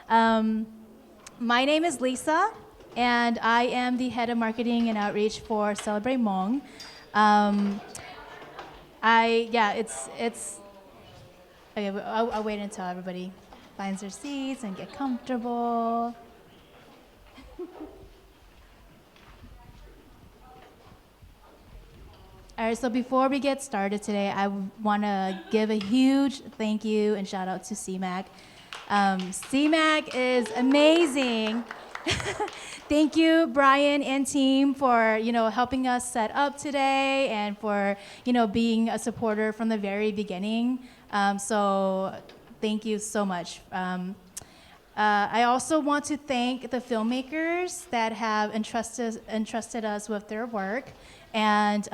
My name is Lisa, and I am the head of marketing and outreach for Celebrate Hmong. Okay, I'll wait until everybody finds their seats and get comfortable. All right, so before we get started today, I want to give a huge thank you and shout out to CMAC. CMAC is amazing. Thank you, Brian and team, for helping us set up today and for being a supporter from the very beginning. So thank you so much. I also want to thank the filmmakers that have entrusted us with their work. And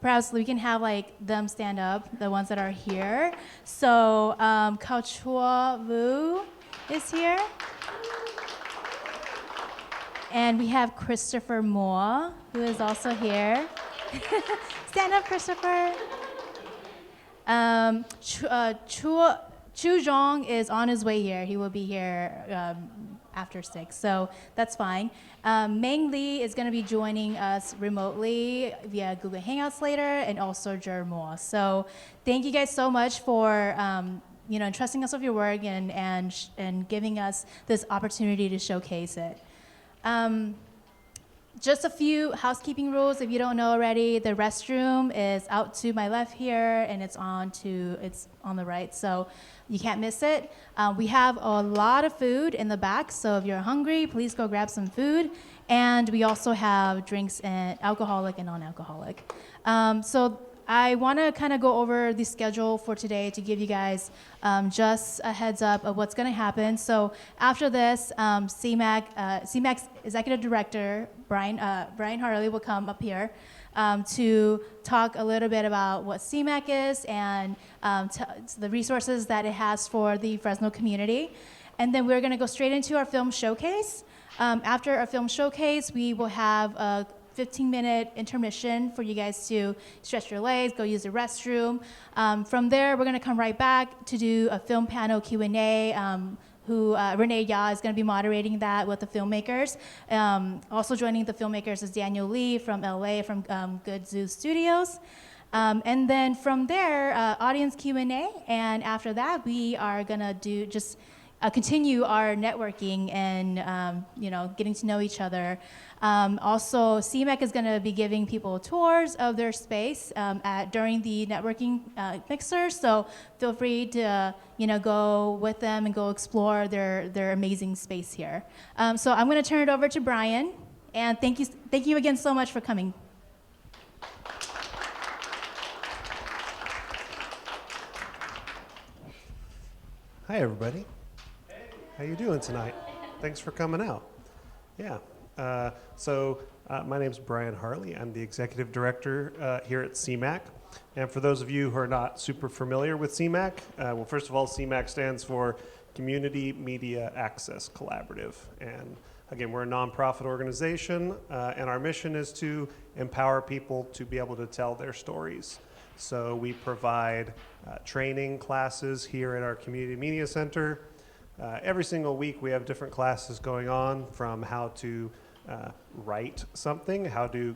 perhaps we can have them stand up, the ones that are here. So Kao Chua Vu is here. And we have Christopher Moore, who is also here. Stand up, Christopher. Chu Zhong is on his way here. He will be here after 6, so that's fine. Meng Lee is going to be joining us remotely via Google Hangouts later, and also Jer Moore. So thank you guys so much for entrusting us with your work and giving us this opportunity to showcase it. Just a few housekeeping rules. If you don't know already, the restroom is out to my left here, and it's on the right, so you can't miss it. We have a lot of food in the back, so if you're hungry, please go grab some food. And we also have drinks, and alcoholic and non-alcoholic. So I want to kind of go over the schedule for today to give you guys just a heads up of what's going to happen. So after this, CMAC's Executive Director, Brian Harley, will come up here to talk a little bit about what CMAC is and the resources that it has for the Fresno community. And then we're going to go straight into our film showcase. After our film showcase, we will have a 15-minute intermission for you guys to stretch your legs, go use the restroom. From there, we're going to come right back to do a film panel Q&A. Renee Ya is going to be moderating that with the filmmakers. Also joining the filmmakers is Daniel Lee from LA from Good Zoo Studios. And then from there, audience Q&A. And after that, we are going to continue our networking and getting to know each other. Also, CMAC is going to be giving people tours of their space during the networking mixer. So feel free to go with them and go explore their amazing space here. So I'm going to turn it over to Brian, and thank you again so much for coming. Hi, everybody. How you doing tonight? Thanks for coming out. Yeah. My name's Brian Harley. I'm the Executive Director here at CMAC. And for those of you who are not super familiar with CMAC, well, first of all, CMAC stands for Community Media Access Collaborative. And again, we're a nonprofit organization, and our mission is to empower people to be able to tell their stories. So we provide training classes here at our Community Media Center. Every single week we have different classes going on, from how to write something, how to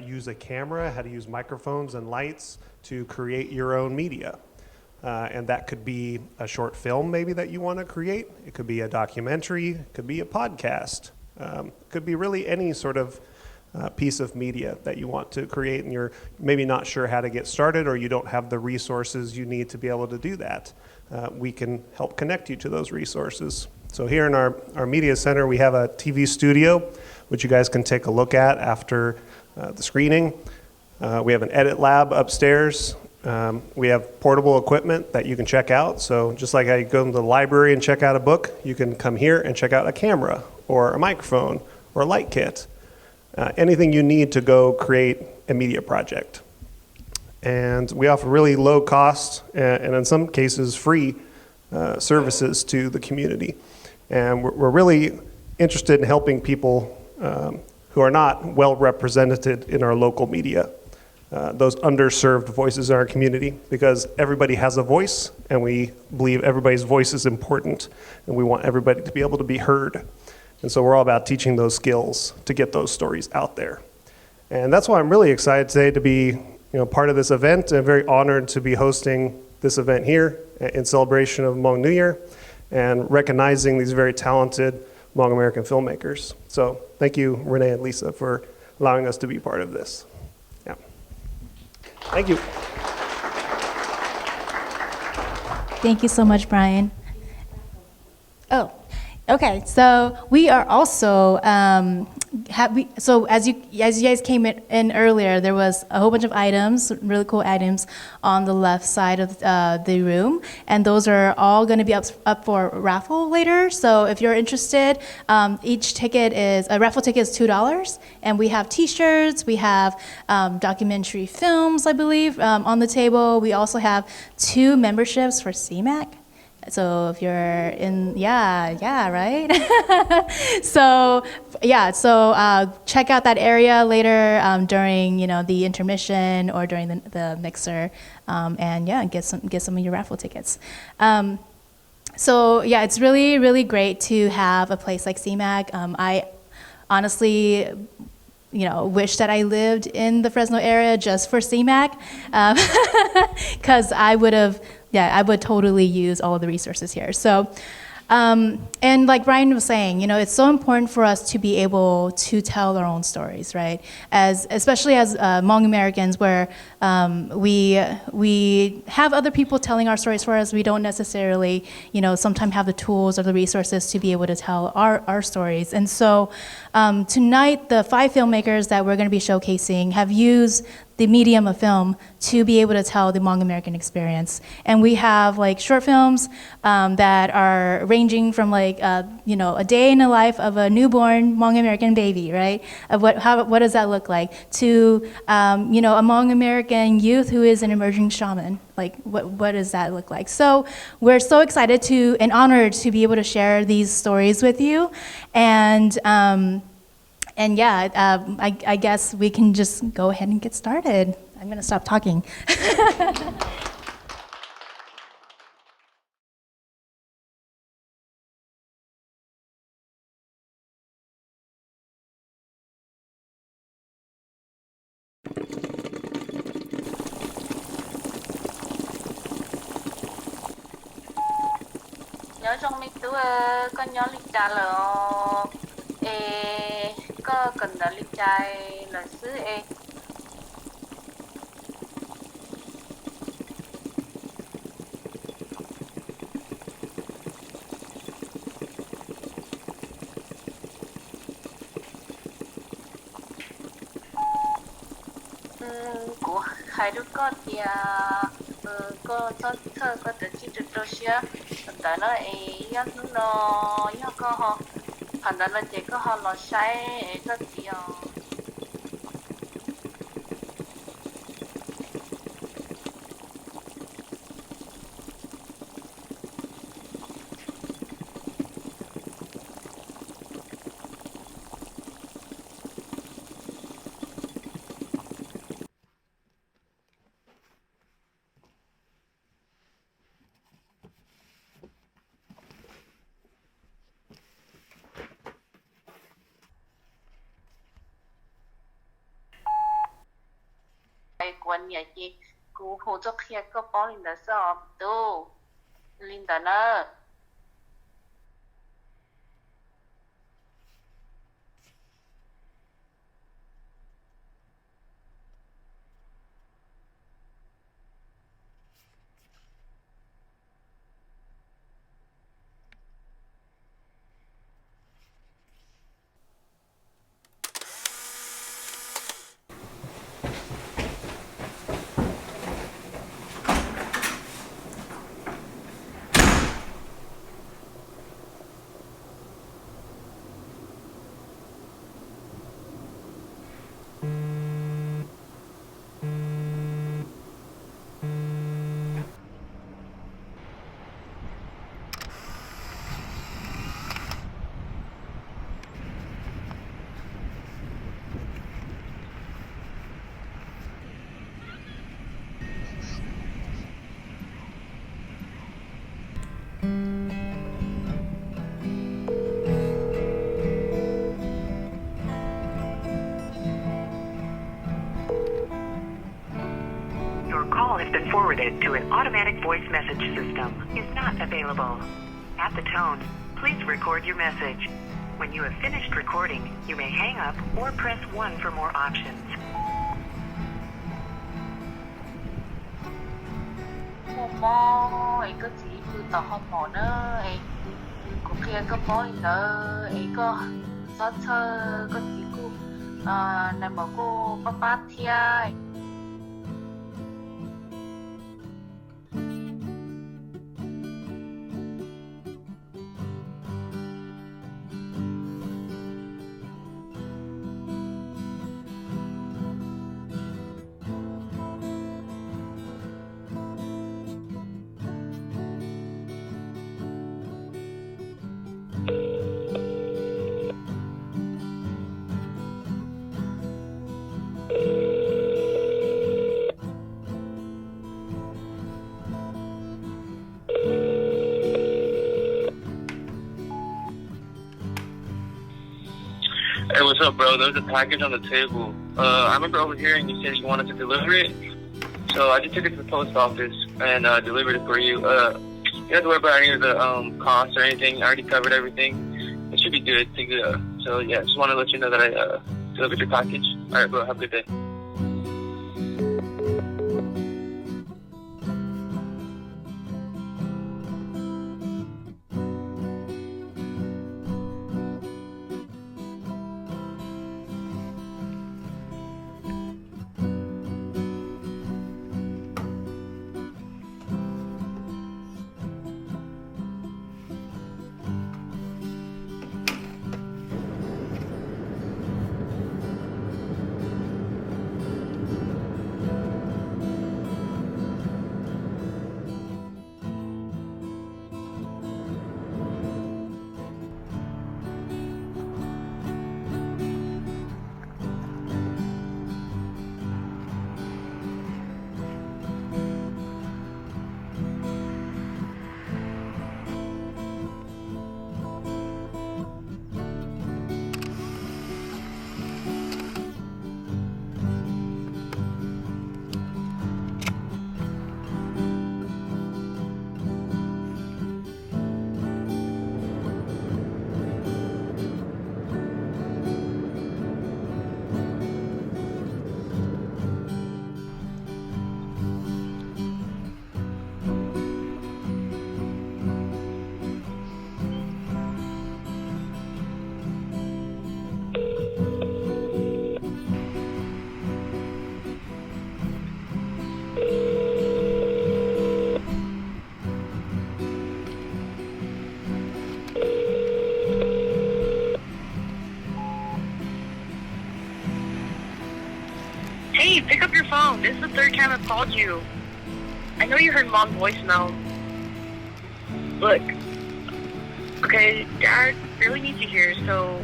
use a camera, how to use microphones and lights to create your own media. And that could be a short film maybe that you want to create. It could be a documentary, it could be a podcast. It could be really any sort of piece of media that you want to create, and you're maybe not sure how to get started, or you don't have the resources you need to be able to do that. We can help connect you to those resources. So here in our media center, we have a TV studio, which you guys can take a look at after the screening. We have an edit lab upstairs. We have portable equipment that you can check out. So just like how you go to the library and check out a book, you can come here and check out a camera or a microphone or a light kit. Anything you need to go create a media project. And we offer really low cost and in some cases free services to the community. And we're really interested in helping people who are not well represented in our local media. those underserved voices in our community, because everybody has a voice, and we believe everybody's voice is important, and we want everybody to be able to be heard. And so we're all about teaching those skills to get those stories out there. And that's why I'm really excited today to be part of this event, and very honored to be hosting this event here in celebration of Hmong New Year and recognizing these very talented Hmong American filmmakers. So thank you, Renee and Lisa, for allowing us to be part of this. Yeah. Thank you. Thank you so much, Brian. Oh, okay. So we are also so as you guys came in earlier, there was a whole bunch of items, really cool items, on the left side of the room, and those are all going to be up for raffle later. So if you're interested, each ticket is a raffle ticket is $2, and we have T-shirts, we have documentary films, I believe, on the table. We also have 2 memberships for CMAC. So if you're in, right? So check out that area later during the intermission or during the mixer, and get some of your raffle tickets. So it's really, really great to have a place like CMAC. I honestly wish that I lived in the Fresno area just for CMAC, because I would totally use all of the resources here. So, and like Brian was saying, it's so important for us to be able to tell our own stories, right? Especially as Hmong Americans, where we have other people telling our stories for us. We don't necessarily, sometimes have the tools or the resources to be able to tell our stories. And so tonight, the 5 filmmakers that we're going to be showcasing have used the medium of film to be able to tell the Hmong American experience. And we have short films that are ranging from a day in the life of a newborn Hmong American baby, right? Of what does that look like? To a Hmong American youth who is an emerging shaman. What does that look like? So we're so excited and honored to be able to share these stories with you. I guess we can just go ahead and get started. I'm going to stop talking. Nhớ trong mấy tứ con nhớ lịch trà là có cần là lịch trà là xứ của hai đứa con thì có thơ có tự chỉ được đôi xia tại nó nó có họ thành ra là chỉ có họ nó sai rất nhiều. Quan nhà chị cú hồ cho kia có bỏ linh đã sao đâu linh đã nè been forwarded to an automatic voice message system is not available. At the tone, please record your message. When you have finished recording, you may hang up or press 1 for more options. 뭐 이거 지금부터 한번은 국회 뭐이러 이거 서처 거 지고 내 먹고 빠빠티야 Hey, what's up, bro? There's a package on the table. I remember overhearing you said you wanted to deliver it, so I just took it to the post office and delivered it for you. You don't have to worry about any of the costs or anything. I already covered everything. It should be good to go. So yeah, just want to let you know that I delivered your package. All right, bro. Have a good day. Hey, pick up your phone. This is the third time I've called you. I know you heard Mom's voicemail. Look, okay, Dad really needs you here, so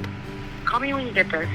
call me when you get this.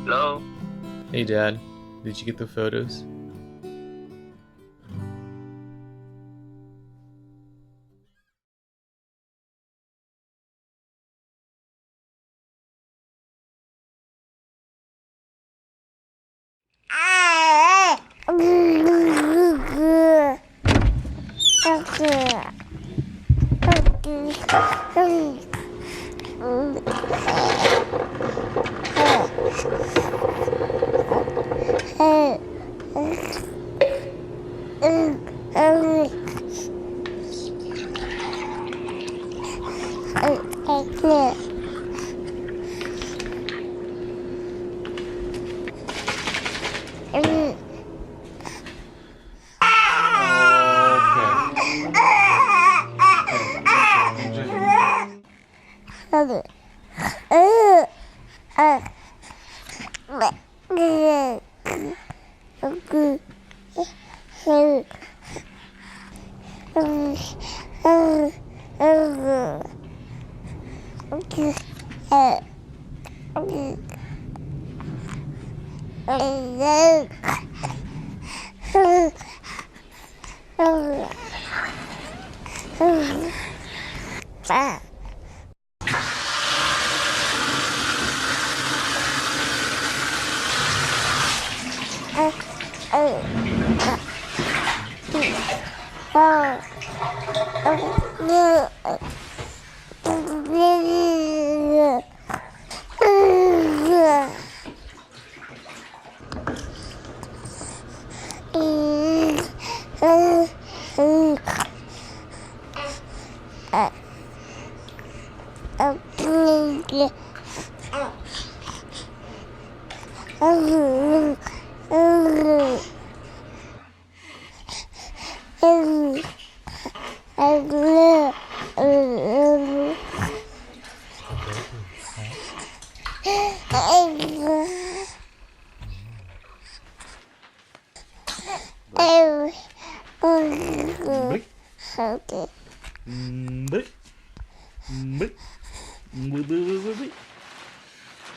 Hello? Hey Dad, did you get the photos?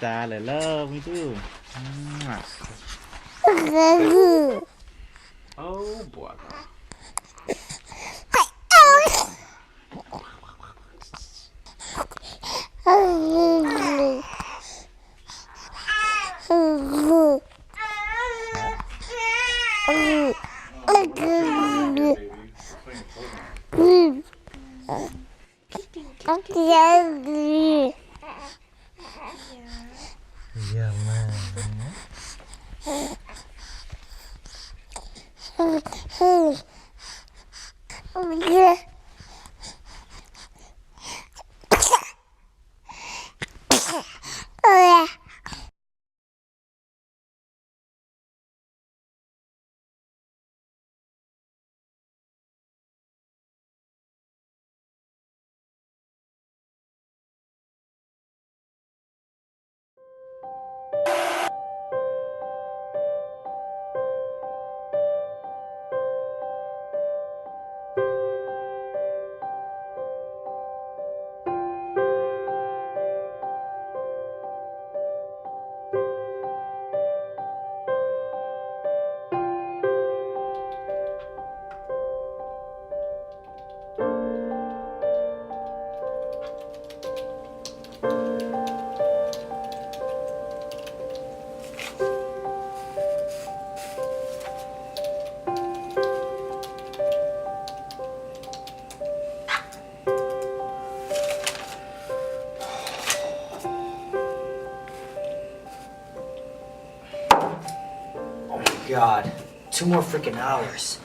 Dale, love me too. Oh boy. Yeah, man. God, 2 more freaking hours.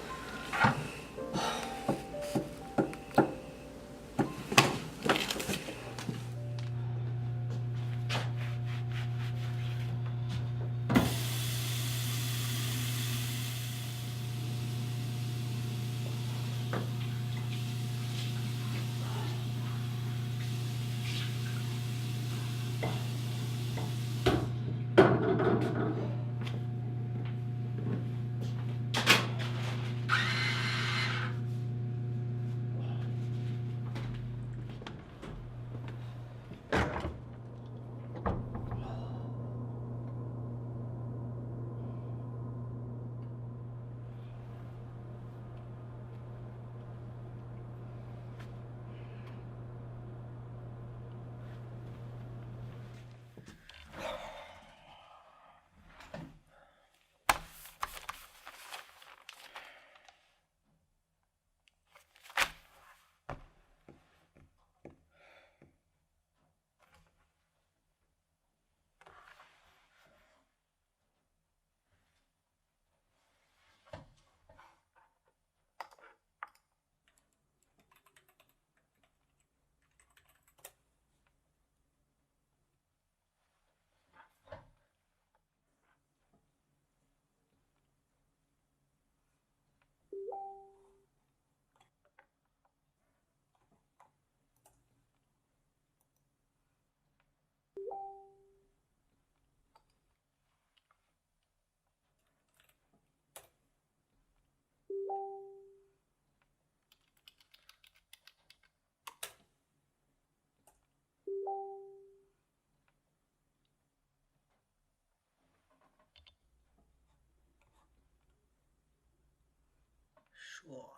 Sure.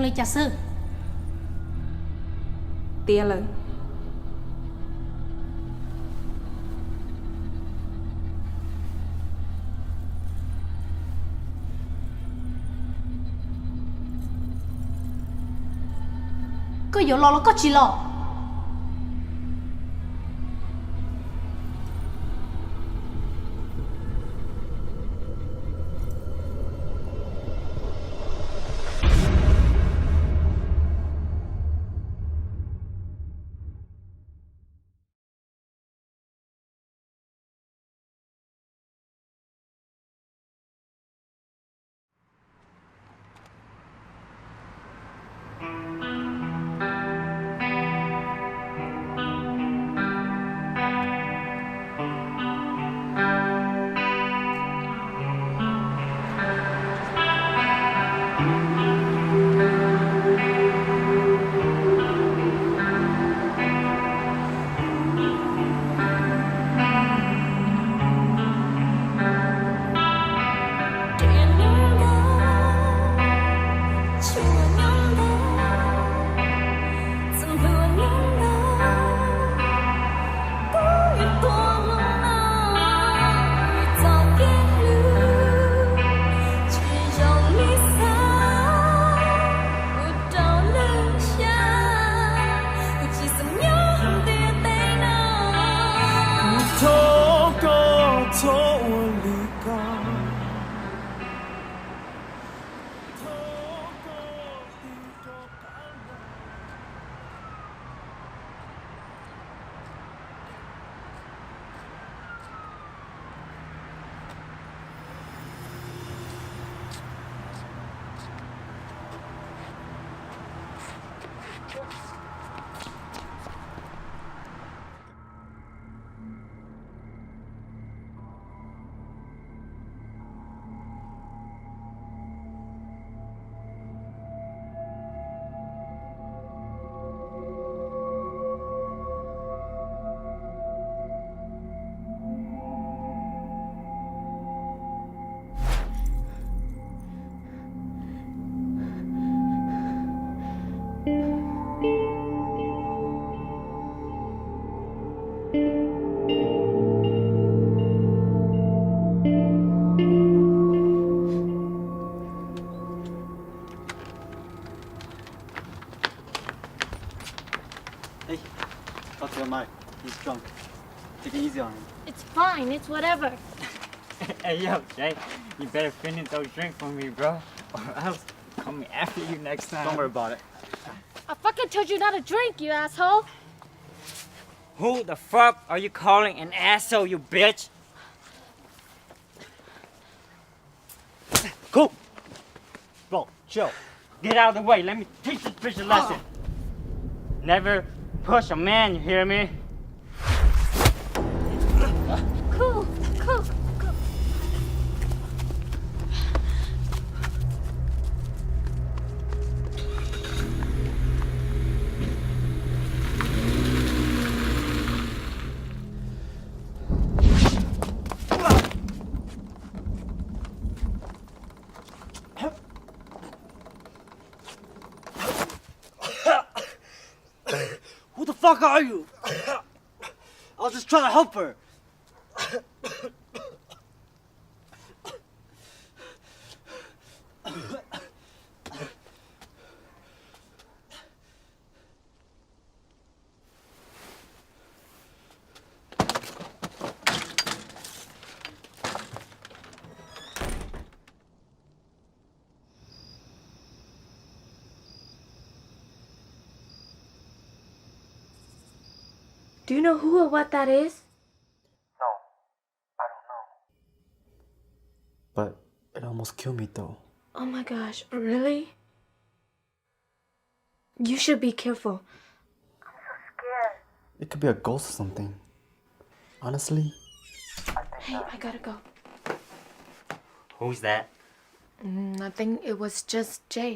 លេចាសើទាលើ ក៏យកឡក៏ជីឡ Hey, talk to your mic. He's drunk. Take it easy on him. It's fine, it's whatever. Hey, yo, Jay, you better finish those drinks for me, bro. Or else I'm coming after you next time. Don't worry about it. I fucking told you not to drink, you asshole. Who the fuck are you calling an asshole, you bitch? Cool. Bro, chill. Get out of the way. Let me teach this bitch a lesson. Never push a man, you hear me? Cool, cool, cool. Who the fuck are you? I was just trying to help her. Do you know who or what that is? But it almost killed me though. Oh my gosh, really? You should be careful. It could be a ghost or something. Honestly. Hey, I gotta go. Who's that? Nothing, it was just Jay.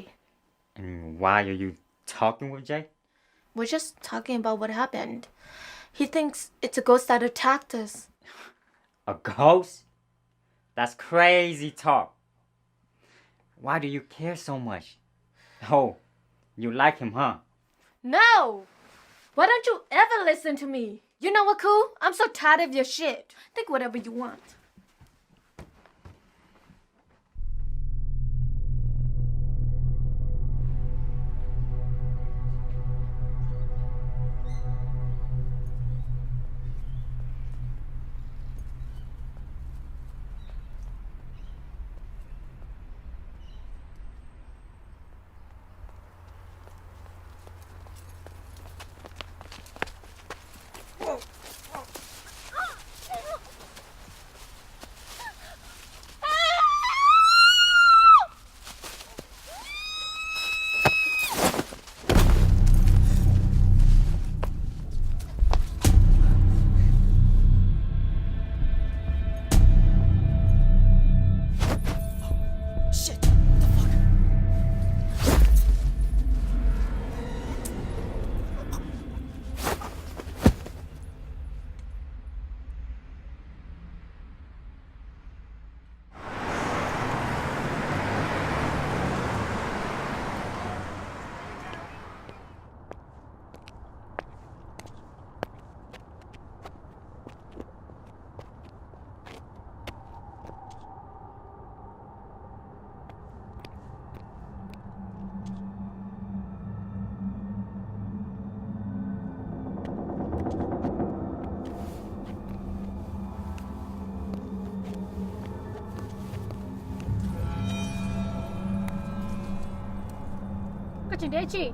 And why are you talking with Jay? We're just talking about what happened. He thinks it's a ghost that attacked us. A ghost? That's crazy talk. Why do you care so much? Oh, You like him, huh? No! Why don't you ever listen to me? You know what, cool? I'm so tired of your shit. Think whatever you want. Có chuyện đấy chị.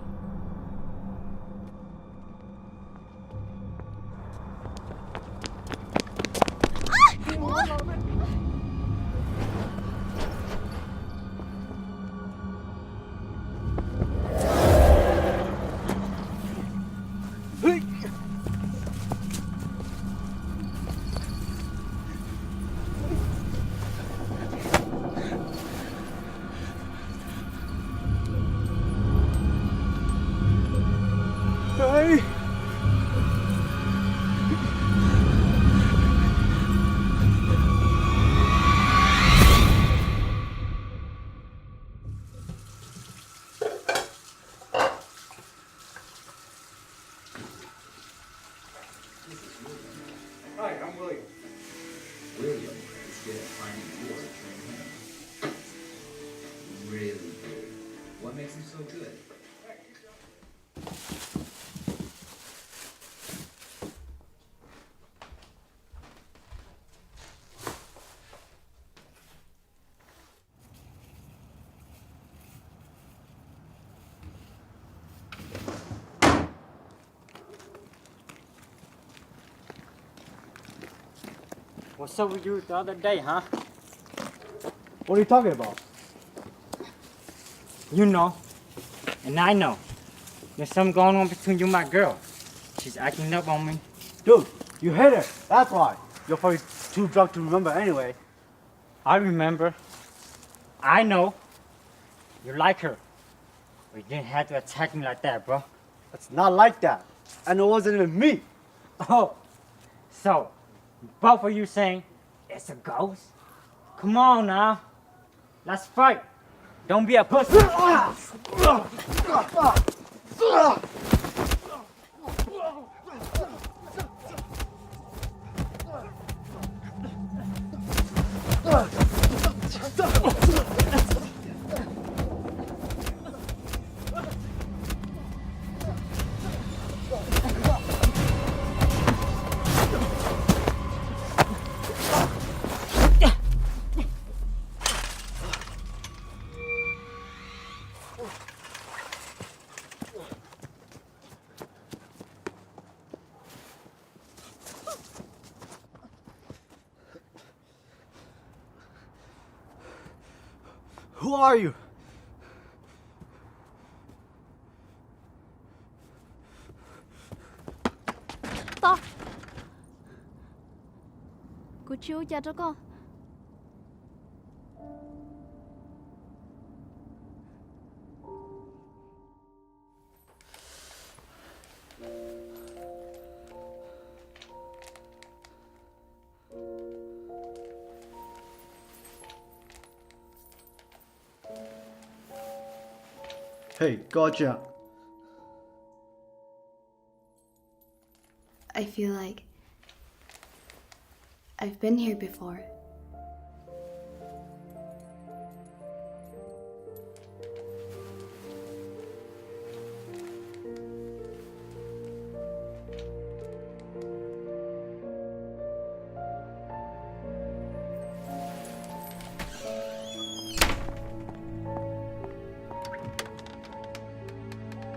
Hey! Hi, I'm William. William is good at finding your dream home. Really good. What makes him so good? What's up with you the other day, huh? What are you talking about? You know, and I know. There's something going on between you and my girl. She's acting up on me. Dude, you hit her. That's why. You're probably too drunk to remember anyway. I remember. I know. You like her. But you didn't have to attack me like that, bro. It's not like that. And it wasn't even me. Oh, so both of you saying it's a ghost? Come on now. Let's fight. Don't be a pussy. Who are you? To. Cô chú cho nó con. Hey, gotcha. I feel like I've been here before.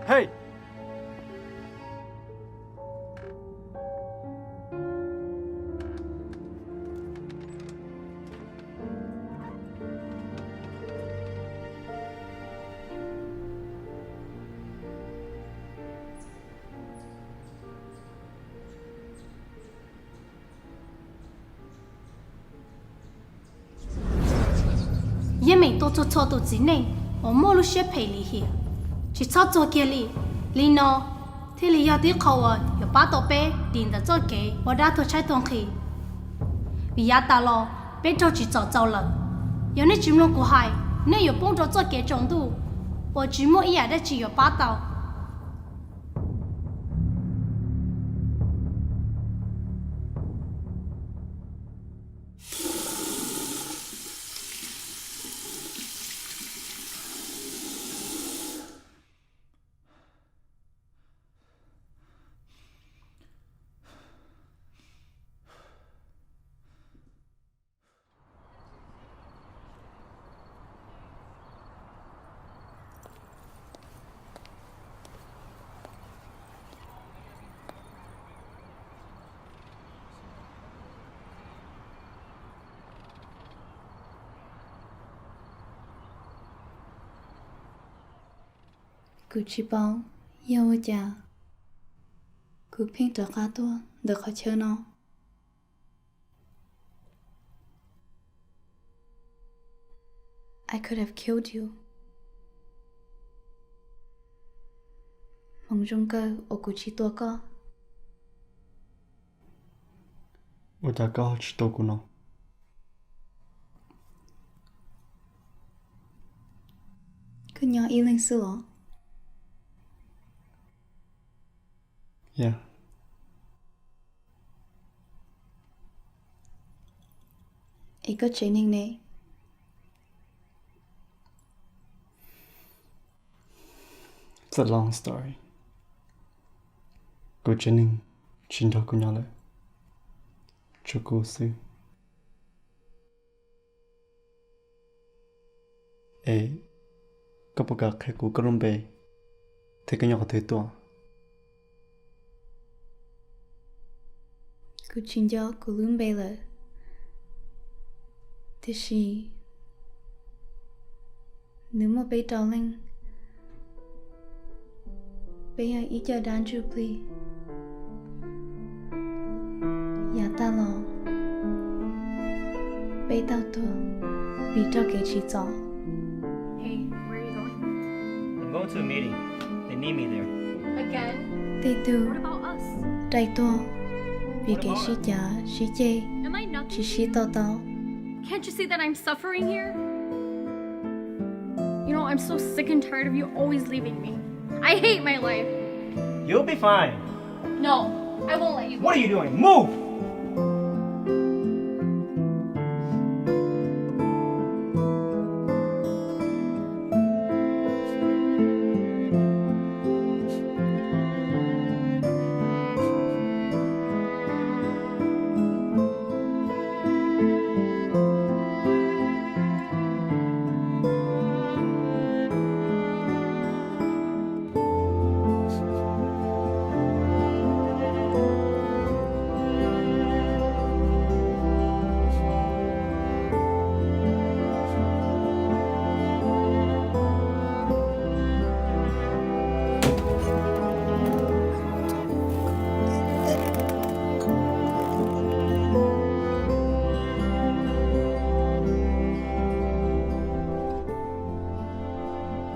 Hey! Ye me to zine, o molu she pay li here. Chỉ cho kia li no, thế li ya đi khâu ya ba tổ bé điện đã cho kế, và đã thôi trái tuồng khi. Vì ya ta lo, bé cho chỉ cho lần. Giờ này chim luôn của hai, nên ya bông cho kế trong tu, và chỉ mua ý đã chỉ ya ba tàu. Cứ chỉ bảo yêu cha, cứ phiền trở khá tua được khó chơi nó. I could have killed you. Mong rung cơ ở cứ chỉ tua co. Ủa cha có chỉ tôi của nó. Cứ nhỏ yêu lên sữa. Yeah. Ý có chế ninh nè. It's a long story. Cô Jenning, chính đó của nhau lại. Cho cô sư. Ê, có bộ gạc hay của con bê. Thế cái nhỏ có thể tỏa. Cứ chính do của lưỡng bê lợ. Thế thì nếu mà bê trao lên bê hãy ý cho đàn chú please. Dạ ta lo bê tao tùa vì cho kế chỉ rõ. Hey, where are you going? I'm going to a meeting. They need me there. Again? Tê tù What about us? trai tùa vì kế sĩ chá sĩ chê Am I nothing? chỉ sĩ tao tao. Can't you see that I'm suffering here? You know, I'm so sick and tired of you always leaving me. I hate my life. You'll be fine. No, I won't let you go. What are you doing? Move!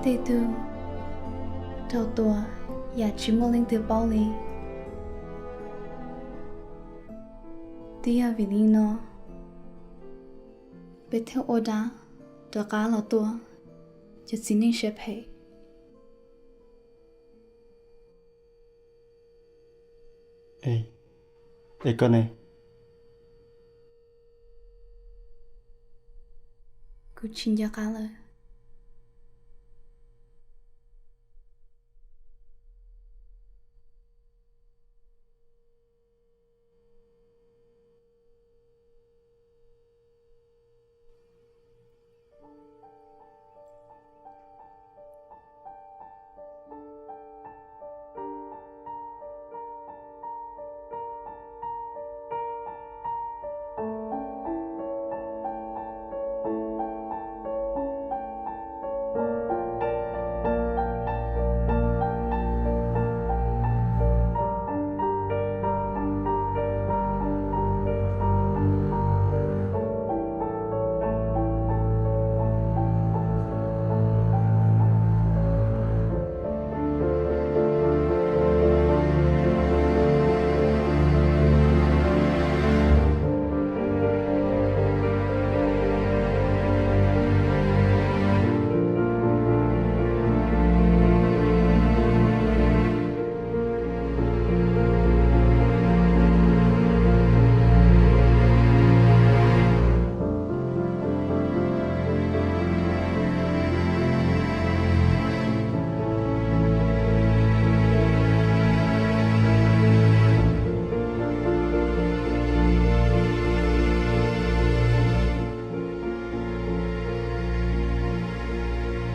Tê tù trao tùa và chỉ mô lên từ bao lý. Tìa vì lý nó bê theo ô đá trở cá lò tùa cho xin nên xếp hệ. Ê, Ê con này. Cứ chín cho cá lời.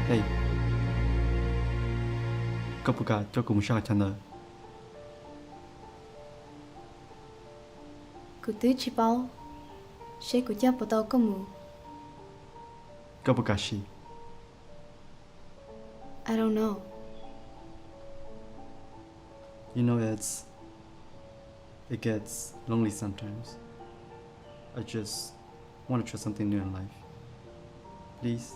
Hey. Có bù cả cho cùng sao chăn lời. Cứ tứ chỉ bao. Sẽ cứ chấp vào tao có mù. Có bù cả gì. I don't know. You know, it gets lonely sometimes. I just want to try something new in life. Please.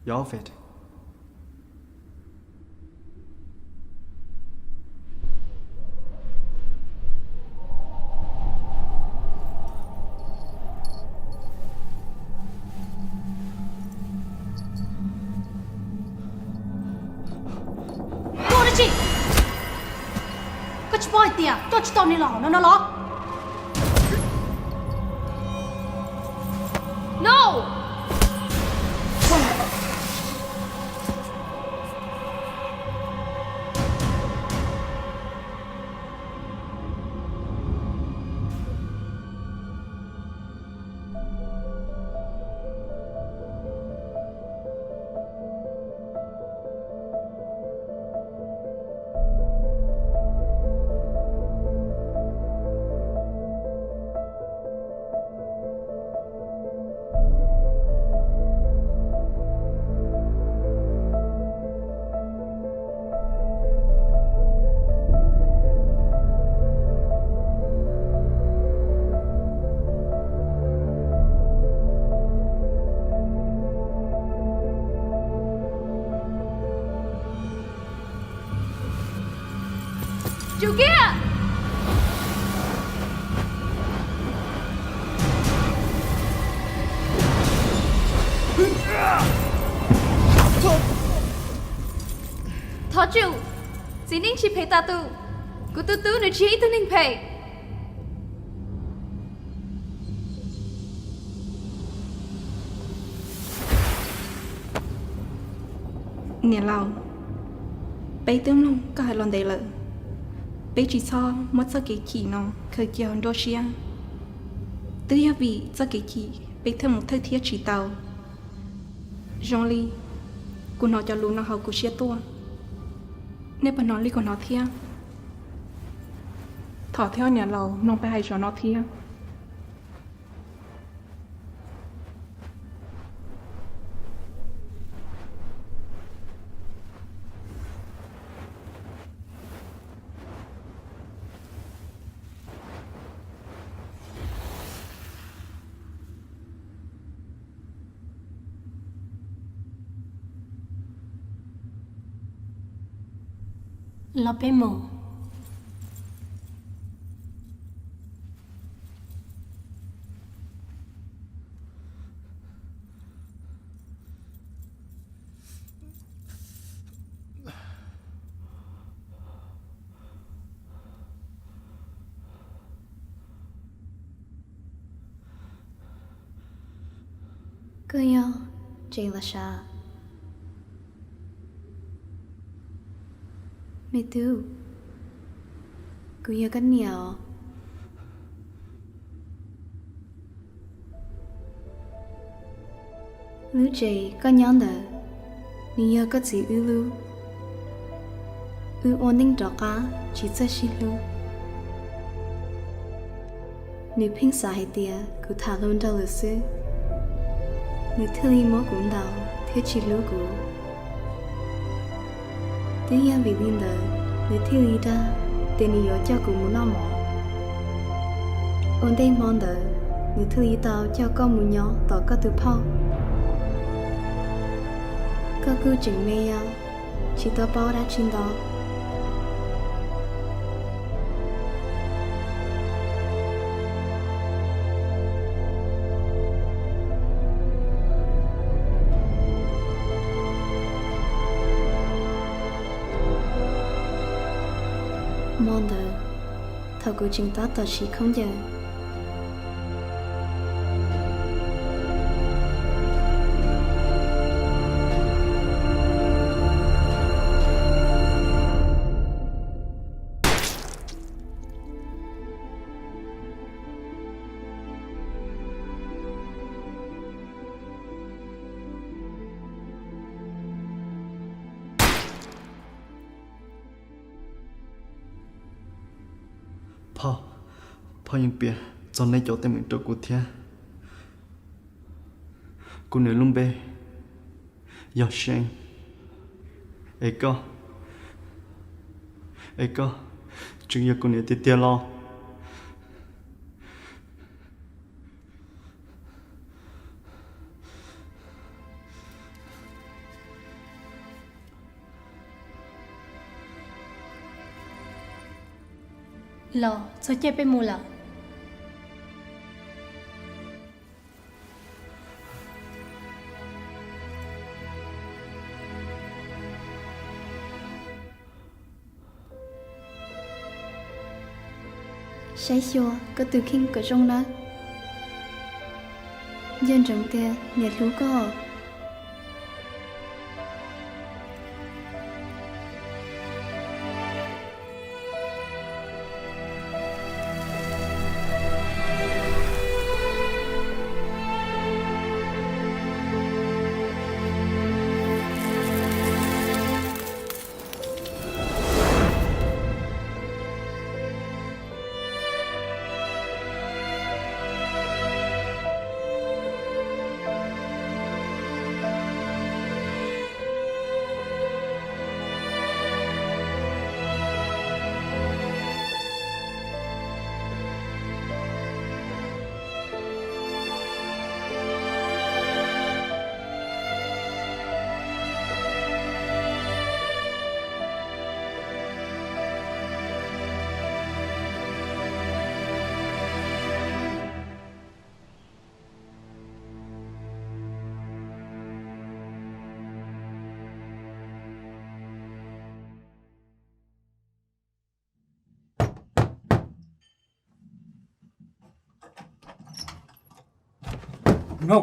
Your outfit. Cô đấy chị. Có chú bòi tìa, tôi chú tao nên lỏ nó ló. No! Chú kia! Thọ chú, chỉ ninh chỉ phải ta tu, cứ tu nữa chỉ tu ninh phải. Nè lâu, bây tương luôn có hai lần đây lợ. Bây chỉ so mất sao cái chỉ nó khởi chiều đôi xia. Từ giờ vì sao cái chỉ bây thêm một thời thiết chỉ tàu. Jean Ly, cô nói cho luôn nó học của xia tua. Nếu bà nói lý của nó thiêng. Thỏ theo nhà lầu nó phải hay cho nó thiêng. Lo pe mo. Cơ yo, chị là sao? Mẹ tu, cứ yo cái nhiều. Lũ chị có nhón đỡ, nhưng yo có gì ư lu. Ư ổn định đó cả, chỉ cho xí lu. Nếu pin xa hay tia, cứ thả luôn đâu lửa sư. Nếu thư lý mô cũng đau, thiếu chỉ lưu của. Tuy nhiên vì linh đời, nếu thư lý ra, tên ý cho cũng muốn nó mỏ. Ôn đây mong đời, nếu thư lý tao cho con muốn nhỏ tỏ có từ phao. Có cứ chừng mê nhau, chỉ tao bao đã trên đó. Mong đời, thầu của chúng ta tỏ chỉ không giờ.พ่อยังเปียจนในโจเต็มตัวกูเทียกูเหนื่อยลุ่มเบยอเชงเอกก็จึงอยากกูเหนื่อยเตี้ยรอLo, sao chơi bên mù lợ? Sáng xua có từ kinh của trong đó. Dân trọng tia nhiệt lú có.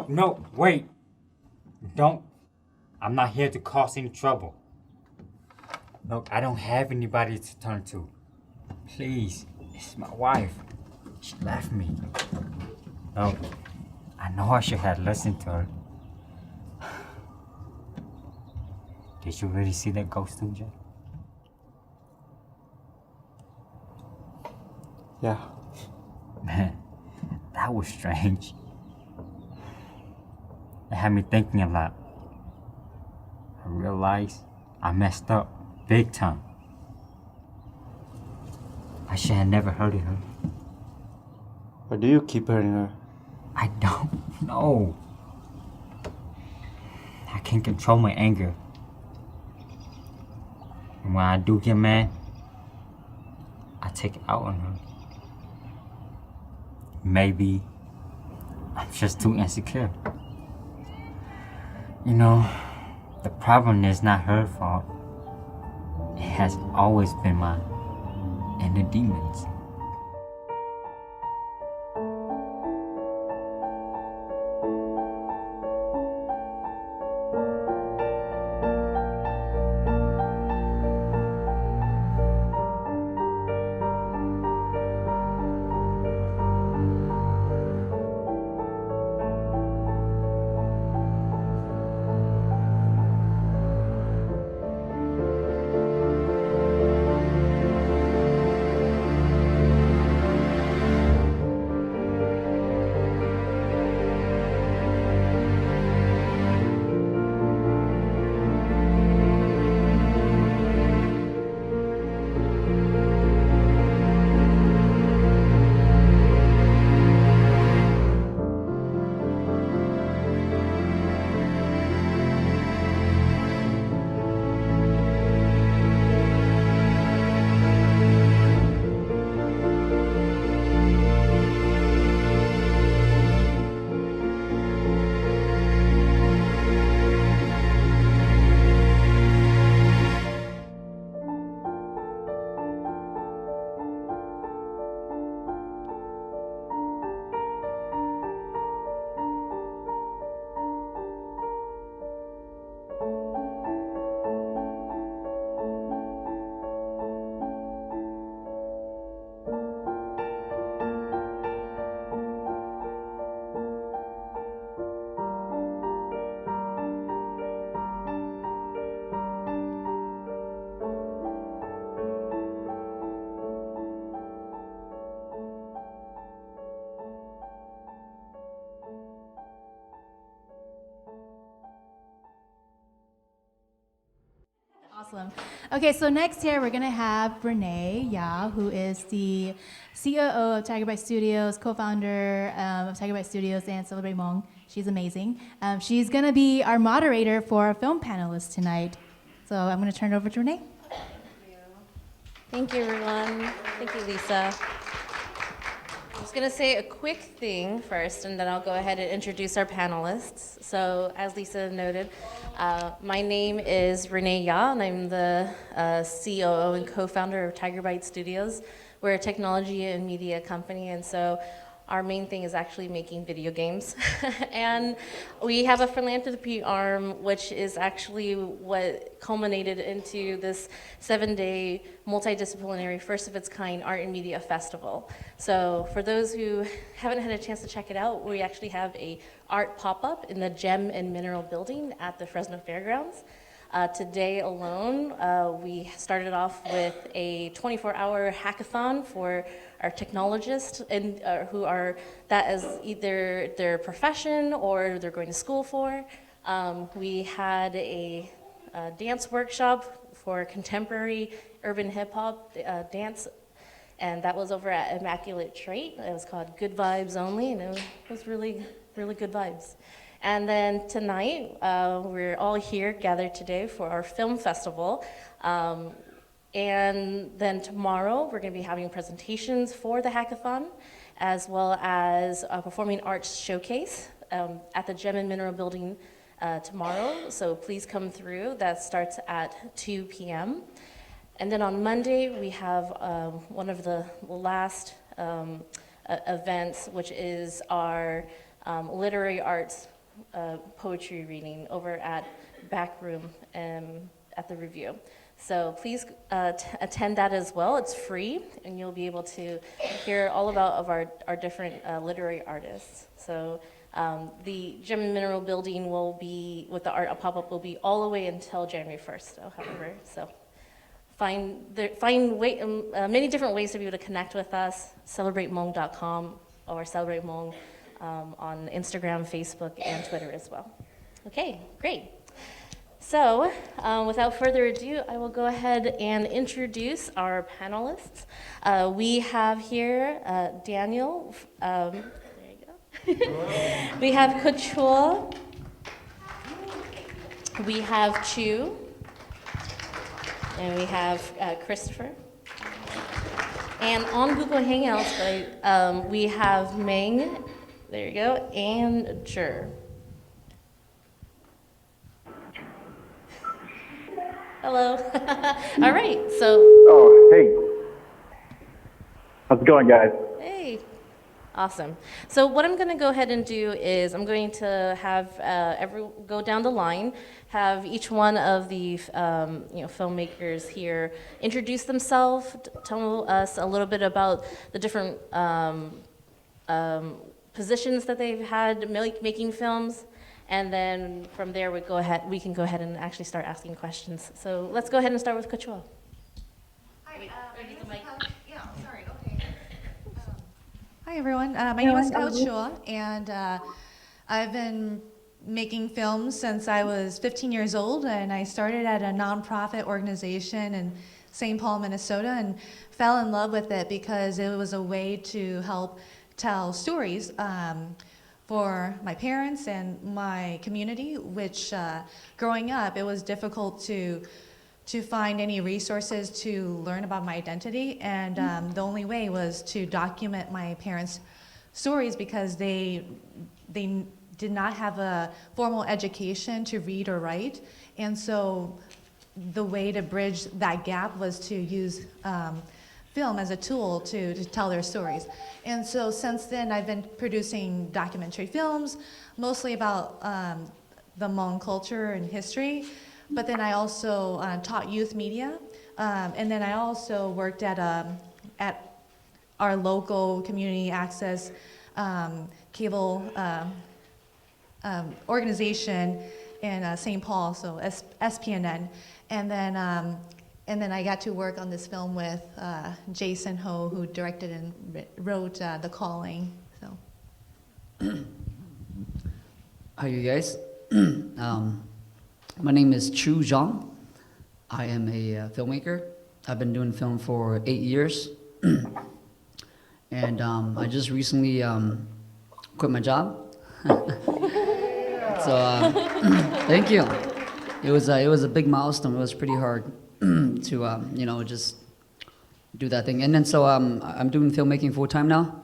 No, wait. Don't. I'm not here to cause any trouble. Look, I don't have anybody to turn to. Please, it's my wife. She left me. No, I know I should have listened to her. Did you really see that ghost too, Jay? Yeah. Man, that was strange. It had me thinking a lot. I realized I messed up big time. I should have never hurted her. Why do you keep hurting her? I don't know. I can't control my anger. And when I do get mad, take it out on her. Maybe I'm just too insecure. You know, the problem is not her fault. It has always been mine and the demons. Awesome. Okay, so next here we're going to have Renee Ya, who is the COO of Tiger Bite Studios, co-founder of Tiger Bite Studios and Celebrate Hmong. She's amazing. She's going to be our moderator for our film panelists tonight. So I'm going to turn it over to Renee. Thank you, everyone. Thank you, Lisa. I'm just going to say a quick thing first, and then I'll go ahead and introduce our panelists. So, as Lisa noted, my name is Renee Ya, and I'm the COO and co-founder of Tiger Bite Studios. We're a technology and media company, and so our main thing is actually making video games. And we have a philanthropy arm, which is actually what culminated into this 7-day multidisciplinary, first of its kind art and media festival. So for those who haven't had a chance to check it out, we actually have a art pop-up in the Gem and Mineral building at the Fresno Fairgrounds. Today alone, we started off with a 24-hour hackathon for our technologists and who are that as either their profession or they're going to school for. We had a dance workshop for contemporary urban hip hop dance, and that was over at Immaculate Trait. It was called Good Vibes Only, and it was really, really good vibes. And then tonight, we're all here gathered today for our film festival. And then tomorrow, we're going to be having presentations for the hackathon, as well as a performing arts showcase at the Gem and Mineral building tomorrow. So please come through. That starts at 2 p.m. And then on Monday, we have one of the last events, which is our literary arts poetry reading over at Back Room at the Review. So please attend that as well. It's free, and you'll be able to hear all about our different literary artists. So the Gem and Mineral building will be, with the art pop-up, will be all the way until January 1st, however. So find many different ways to be able to connect with us, celebratehmong.com or Celebrate Hmong on Instagram, Facebook, and Twitter as well. Okay, great. So, without further ado, I will go ahead and introduce our panelists. We have here Daniel. There you go. We have Couture. We have Chu. And we have Christopher. And on Google Hangouts, we have Meng, there you go, and Jer. Hello. All right, so. Oh, hey. How's it going, guys? Hey. Awesome. So what I'm going to go ahead and do is I'm going to have go down the line, have each one of the filmmakers here introduce themselves, tell us a little bit about the different positions that they've had making films, and then from there we can go ahead and actually start asking questions. So let's go ahead and start with Kachua. Hi everyone, my name is Kao Chua, and I've been making films since I was 15 years old, and I started at a nonprofit organization in St. Paul, Minnesota, and fell in love with it because it was a way to help tell stories for my parents and my community, which growing up, it was difficult to find any resources to learn about my identity, and the only way was to document my parents' stories because they did not have a formal education to read or write, and so the way to bridge that gap was to use film as a tool to tell their stories. And so since then, I've been producing documentary films, mostly about the Hmong culture and history. But then I also taught youth media, and then I also worked at our local community access cable organization in St. Paul, so SPNN, and then I got to work on this film with Jason Ho, who directed and wrote The Calling. So. Hi, you guys. My name is Chu Zhang. I am a filmmaker. I've been doing film for 8 years. And I just recently quit my job. So thank you. It was a big milestone. It was pretty hard to just do that thing. And then so I'm doing filmmaking full time now.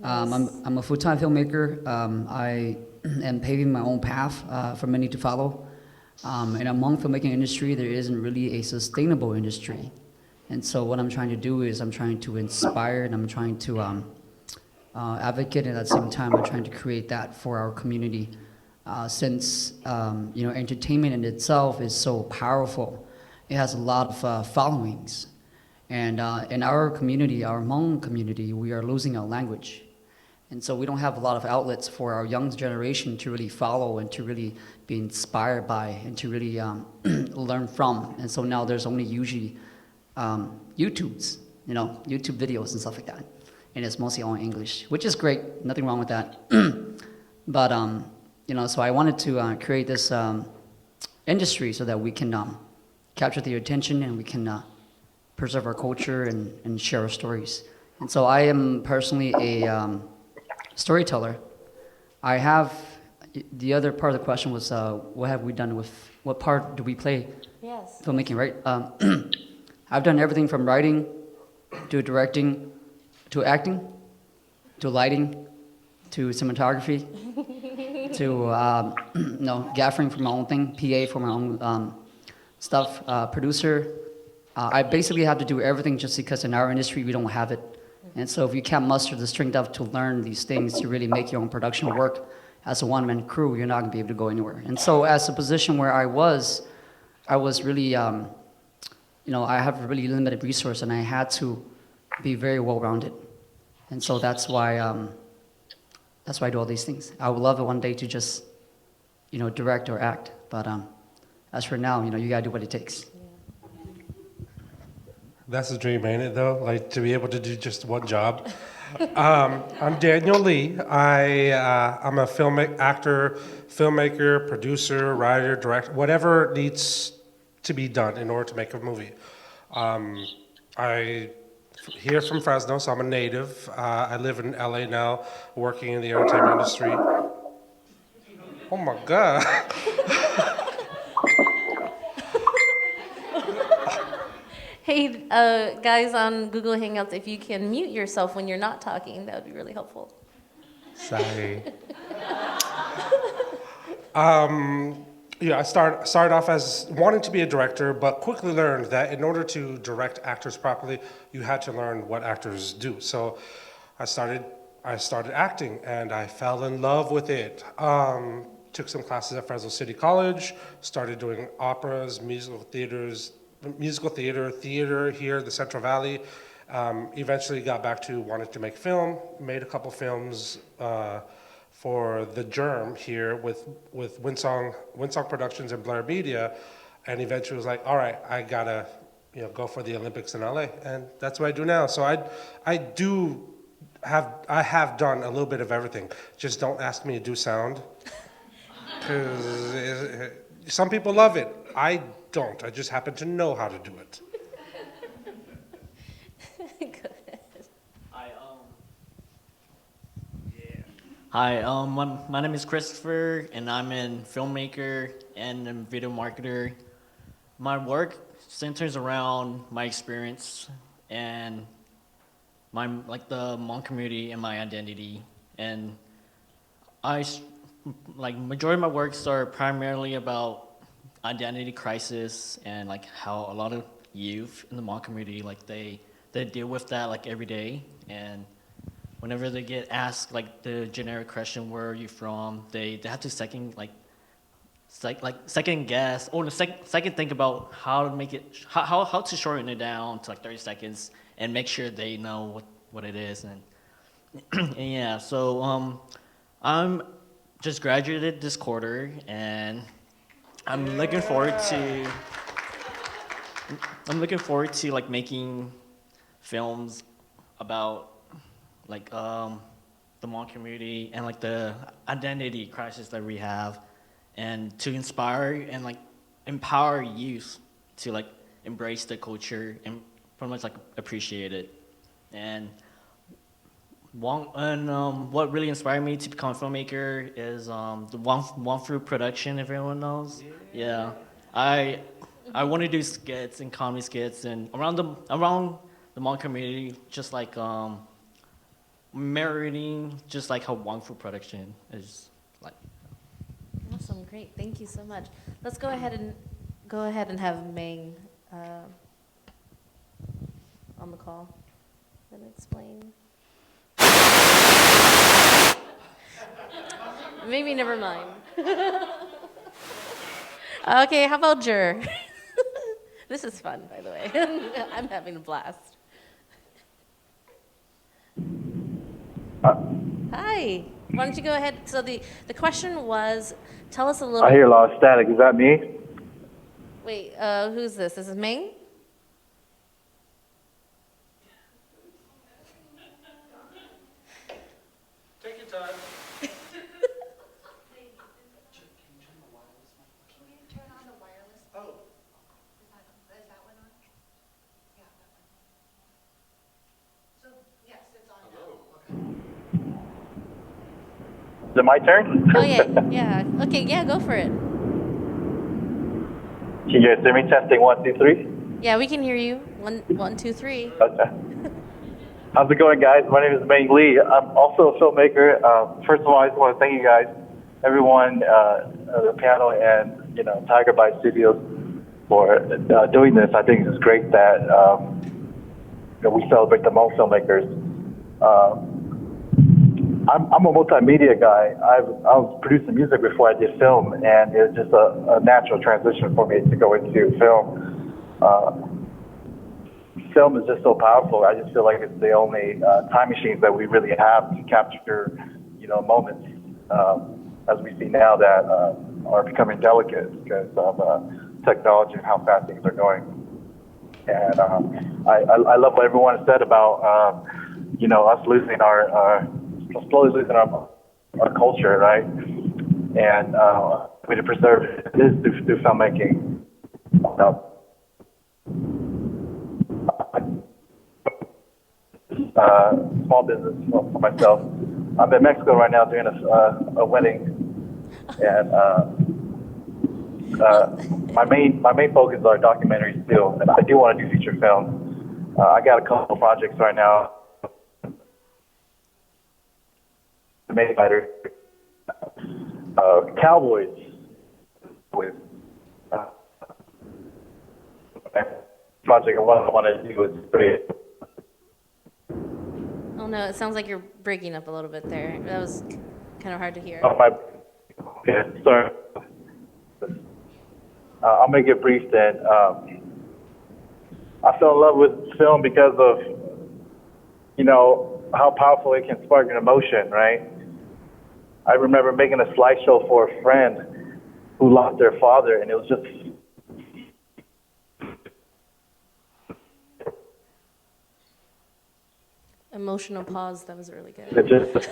I'm a full-time filmmaker. I am paving my own path for many to follow. And among filmmaking industry, there isn't really a sustainable industry. And so what I'm trying to do is I'm trying to inspire and I'm trying to advocate, and at the same time I'm trying to create that for our community. Since entertainment in itself is so powerful, it has a lot of followings. And in our community, our Hmong community, we are losing our language. And so we don't have a lot of outlets for our young generation to really follow and to really be inspired by and to really learn from. And so now there's only usually YouTube videos and stuff like that. And it's mostly all in English, which is great, nothing wrong with that. But, so I wanted to create this industry so that we can capture their attention and we can preserve our culture and share our stories. And so I am personally a storyteller. I have, the other part of the question was, what have we done with, what part do we play? Yes. Filmmaking, right? I've done everything from writing, to directing, to acting, to lighting, to cinematography, to gaffering for my own thing, PA for my own stuff, producer. I basically have to do everything just because in our industry we don't have it. And so if you can't muster the strength up to learn these things to really make your own production work as a one-man crew, you're not going to be able to go anywhere. And so as a position where I was really, I have a really limited resource and I had to be very well-rounded. And so that's why I do all these things. I would love it one day to just, direct or act. But as for now, you got to do what it takes. That's a dream, ain't it, though? Like, to be able to do just one job. I'm Daniel Lee. I'm a actor, filmmaker, producer, writer, director, whatever needs to be done in order to make a movie. I'm here from Fresno, so I'm a native. I live in LA now, working in the entertainment industry. Oh my God. Hey, guys on Google Hangouts, if you can mute yourself when you're not talking, that would be really helpful. Sorry. I started off as wanting to be a director, but quickly learned that in order to direct actors properly, you had to learn what actors do. So I started acting, and I fell in love with it. Took some classes at Fresno City College, started doing operas, musical theater here in the Central Valley. Eventually got back to wanting to make film, made a couple films for The Germ here with Winsong Productions and Blair Media, and eventually was like, all right, I gotta go for the Olympics in LA, and that's what I do now. So I have done a little bit of everything. Just don't ask me to do sound, because some people love it. I don't. I just happen to know how to do it. Hi, my name is Christopher, and I'm a filmmaker and a video marketer. My work centers around my experience and the Hmong community and my identity. And majority of my works are primarily about identity crisis and how a lot of youth in the Hmong community they deal with that every day. And whenever they get asked the generic question, where are you from, they have to second guess, or second think about how to make it, how to shorten it down to 30 seconds and make sure they know what it is. And yeah, so I'm just graduated this quarter, and I'm looking forward to making films about the Hmong community and the identity crisis that we have, and to inspire and empower youth to embrace the culture and pretty much appreciate it. And what really inspired me to become a filmmaker is the One Fruit production, if everyone knows. Yeah. I want to do skits and comedy skits and around the Hmong community, just mirroring just how One Fruit production is like. Awesome, great, thank you so much. Let's go ahead and have Meng on the call. Then explain. Maybe never mind. Okay, how about Jer? This is fun, by the way. I'm having a blast. Hi. Why don't you go ahead? So the question was, tell us a little. I hear a lot of static. Is that me? Wait, who's this? This is Meng? Take your time. Is it my turn? Oh, yeah. Okay, yeah, go for it. Can you guys hear me? Testing 1, 2, 3. Yeah, we can hear you. One, two, three. Okay. How's it going, guys? My name is Meng Lee. I'm also a filmmaker. First of all, I just want to thank you guys, everyone, the panel, and Tiger Bite Studios for doing this. I think it's great that we celebrate the Hmong filmmakers. I'm a multimedia guy. I was producing music before I did film, and it was just a natural transition for me to go into film. Film is just so powerful. I just feel like it's the only time machines that we really have to capture, moments as we see now that are becoming delicate because of technology and how fast things are going. And I love what everyone said about us losing slowly losing our culture, right? And the way to preserve it is through filmmaking. Small business for myself. I'm in Mexico right now doing a wedding, and My main focus are documentaries still, and I do want to do feature films. I got a couple of projects right now. The main fighter, Cowboys, with project I want to do is pretty. Oh no, it sounds like you're breaking up a little bit there. That was kind of hard to hear. Yeah, sorry. I'll make it brief then. I fell in love with film because of, you know, how powerful it can spark an emotion, right? I remember making a slideshow for a friend who lost their father, and it was just Emotional pause. That was really good. it just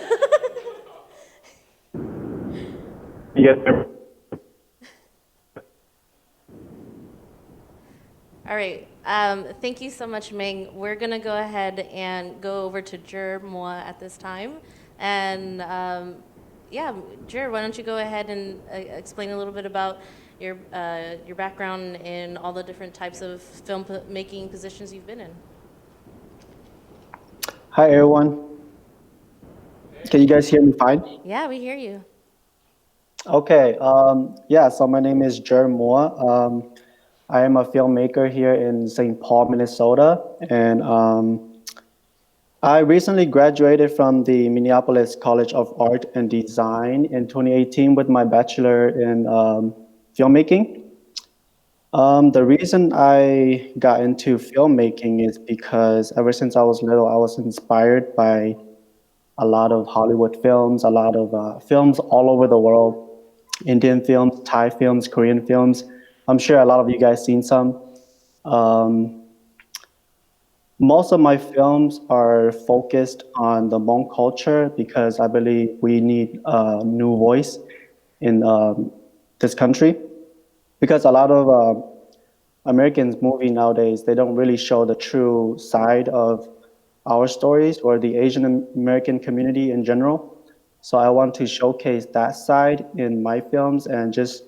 yes. All right. Thank you so much, Ming. We're going to go ahead and go over to Jer Moa at this time. And yeah, Jer, why don't you go ahead and explain a little bit about your background in all the different types of film making positions you've been in. Hi, everyone. Can you guys hear me fine? Yeah, we hear you. Okay. Yeah, so my name is Jer Moore. I am a filmmaker here in St. Paul, Minnesota. And I recently graduated from the Minneapolis College of Art and Design in 2018 with my bachelor in filmmaking. The reason I got into filmmaking is because ever since I was little, I was inspired by a lot of Hollywood films, a lot of films all over the world, Indian films, Thai films, Korean films. I'm sure a lot of you guys seen some. Most of my films are focused on the Hmong culture because I believe we need a new voice in this country. Because a lot of Americans movie nowadays, they don't really show the true side of our stories or the Asian American community in general. So I want to showcase that side in my films and just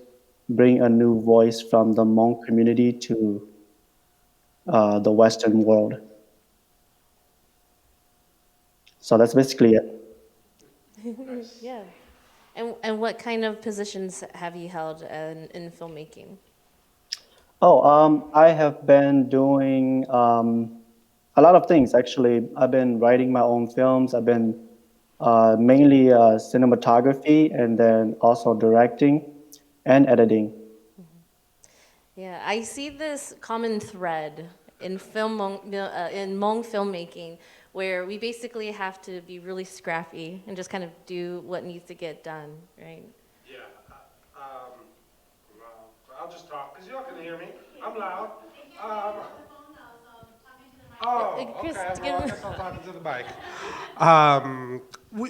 bring a new voice from the Hmong community to the Western world. So that's basically it. Yeah. And what kind of positions have you held in filmmaking? Oh, I have been doing a lot of things, actually. I've been writing my own films. I've been mainly cinematography and then also directing and editing. Yeah, I see this common thread in Hmong filmmaking where we basically have to be really scrappy and just kind of do what needs to get done, right? Yeah. I'll just talk because y'all can hear me. I'm loud. Chris, okay. Well, I guess I'll talk into the mic.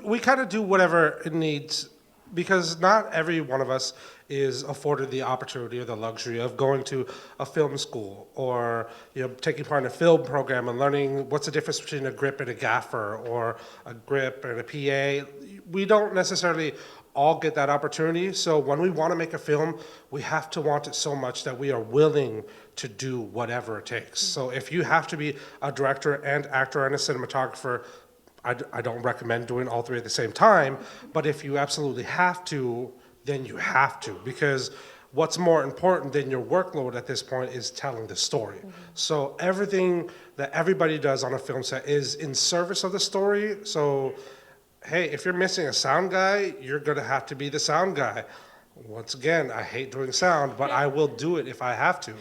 We kind of do whatever it needs because not every one of us is afforded the opportunity or the luxury of going to a film school or taking part in a film program and learning what's the difference between a grip and a gaffer or a grip and a PA. We don't necessarily all get that opportunity. So when we want to make a film, we have to want it so much that we are willing to do whatever it takes. So if you have to be a director and actor and a cinematographer, I don't recommend doing all three at the same time, but if you absolutely have to, then you have to, because what's more important than your workload at this point is telling the story. So everything that everybody does on a film set is in service of the story. So hey, if you're missing a sound guy, you're gonna have to be the sound guy. Once again, I hate doing sound, but I will do it if I have to.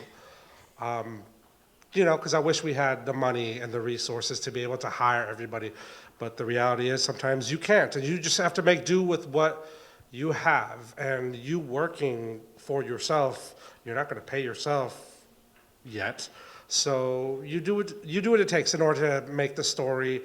Because I wish we had the money and the resources to be able to hire everybody. But the reality is sometimes you can't, and you just have to make do with what you have. And you working for yourself, you're not gonna pay yourself yet. So you do what it takes in order to make the story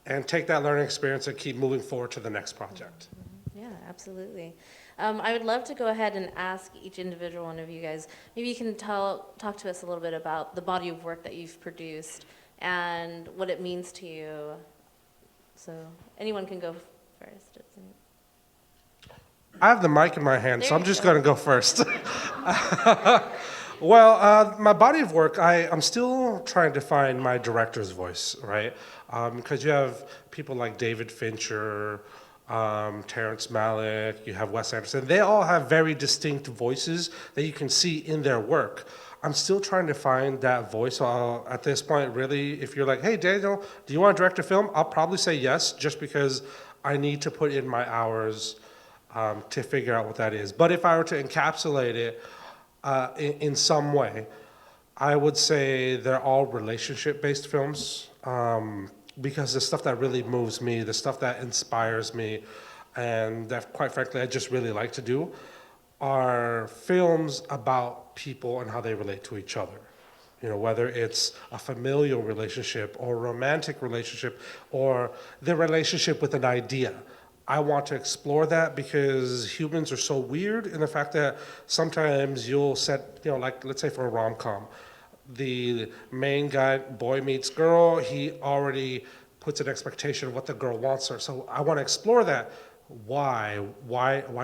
and take that learning experience and keep moving forward to the next project. Yeah, absolutely. I would love to go ahead and ask each individual one of you guys, maybe you can talk to us a little bit about the body of work that you've produced and what it means to you. So anyone can go first. I have the mic in my hand, so I'm just going to go first. Well, my body of work, I'm still trying to find my director's voice, right? Because you have people like David Fincher, Terrence Malick, you have Wes Anderson. They all have very distinct voices that you can see in their work. I'm still trying to find that voice. So at this point, really, if you're like, hey, Daniel, do you want to direct a film? I'll probably say yes, just because I need to put in my hours to figure out what that is. But if I were to encapsulate it in some way, I would say they're all relationship-based films, because the stuff that really moves me, the stuff that inspires me, and that, quite frankly, I just really like to do, are films about people and how they relate to each other. You know, whether it's a familial relationship or a romantic relationship or the relationship with an idea. I want to explore that because humans are so weird in the fact that sometimes you'll set, you know, like let's say for a rom-com, the main guy, boy meets girl, he already puts an expectation of what the girl wants her. So I want to explore that. Why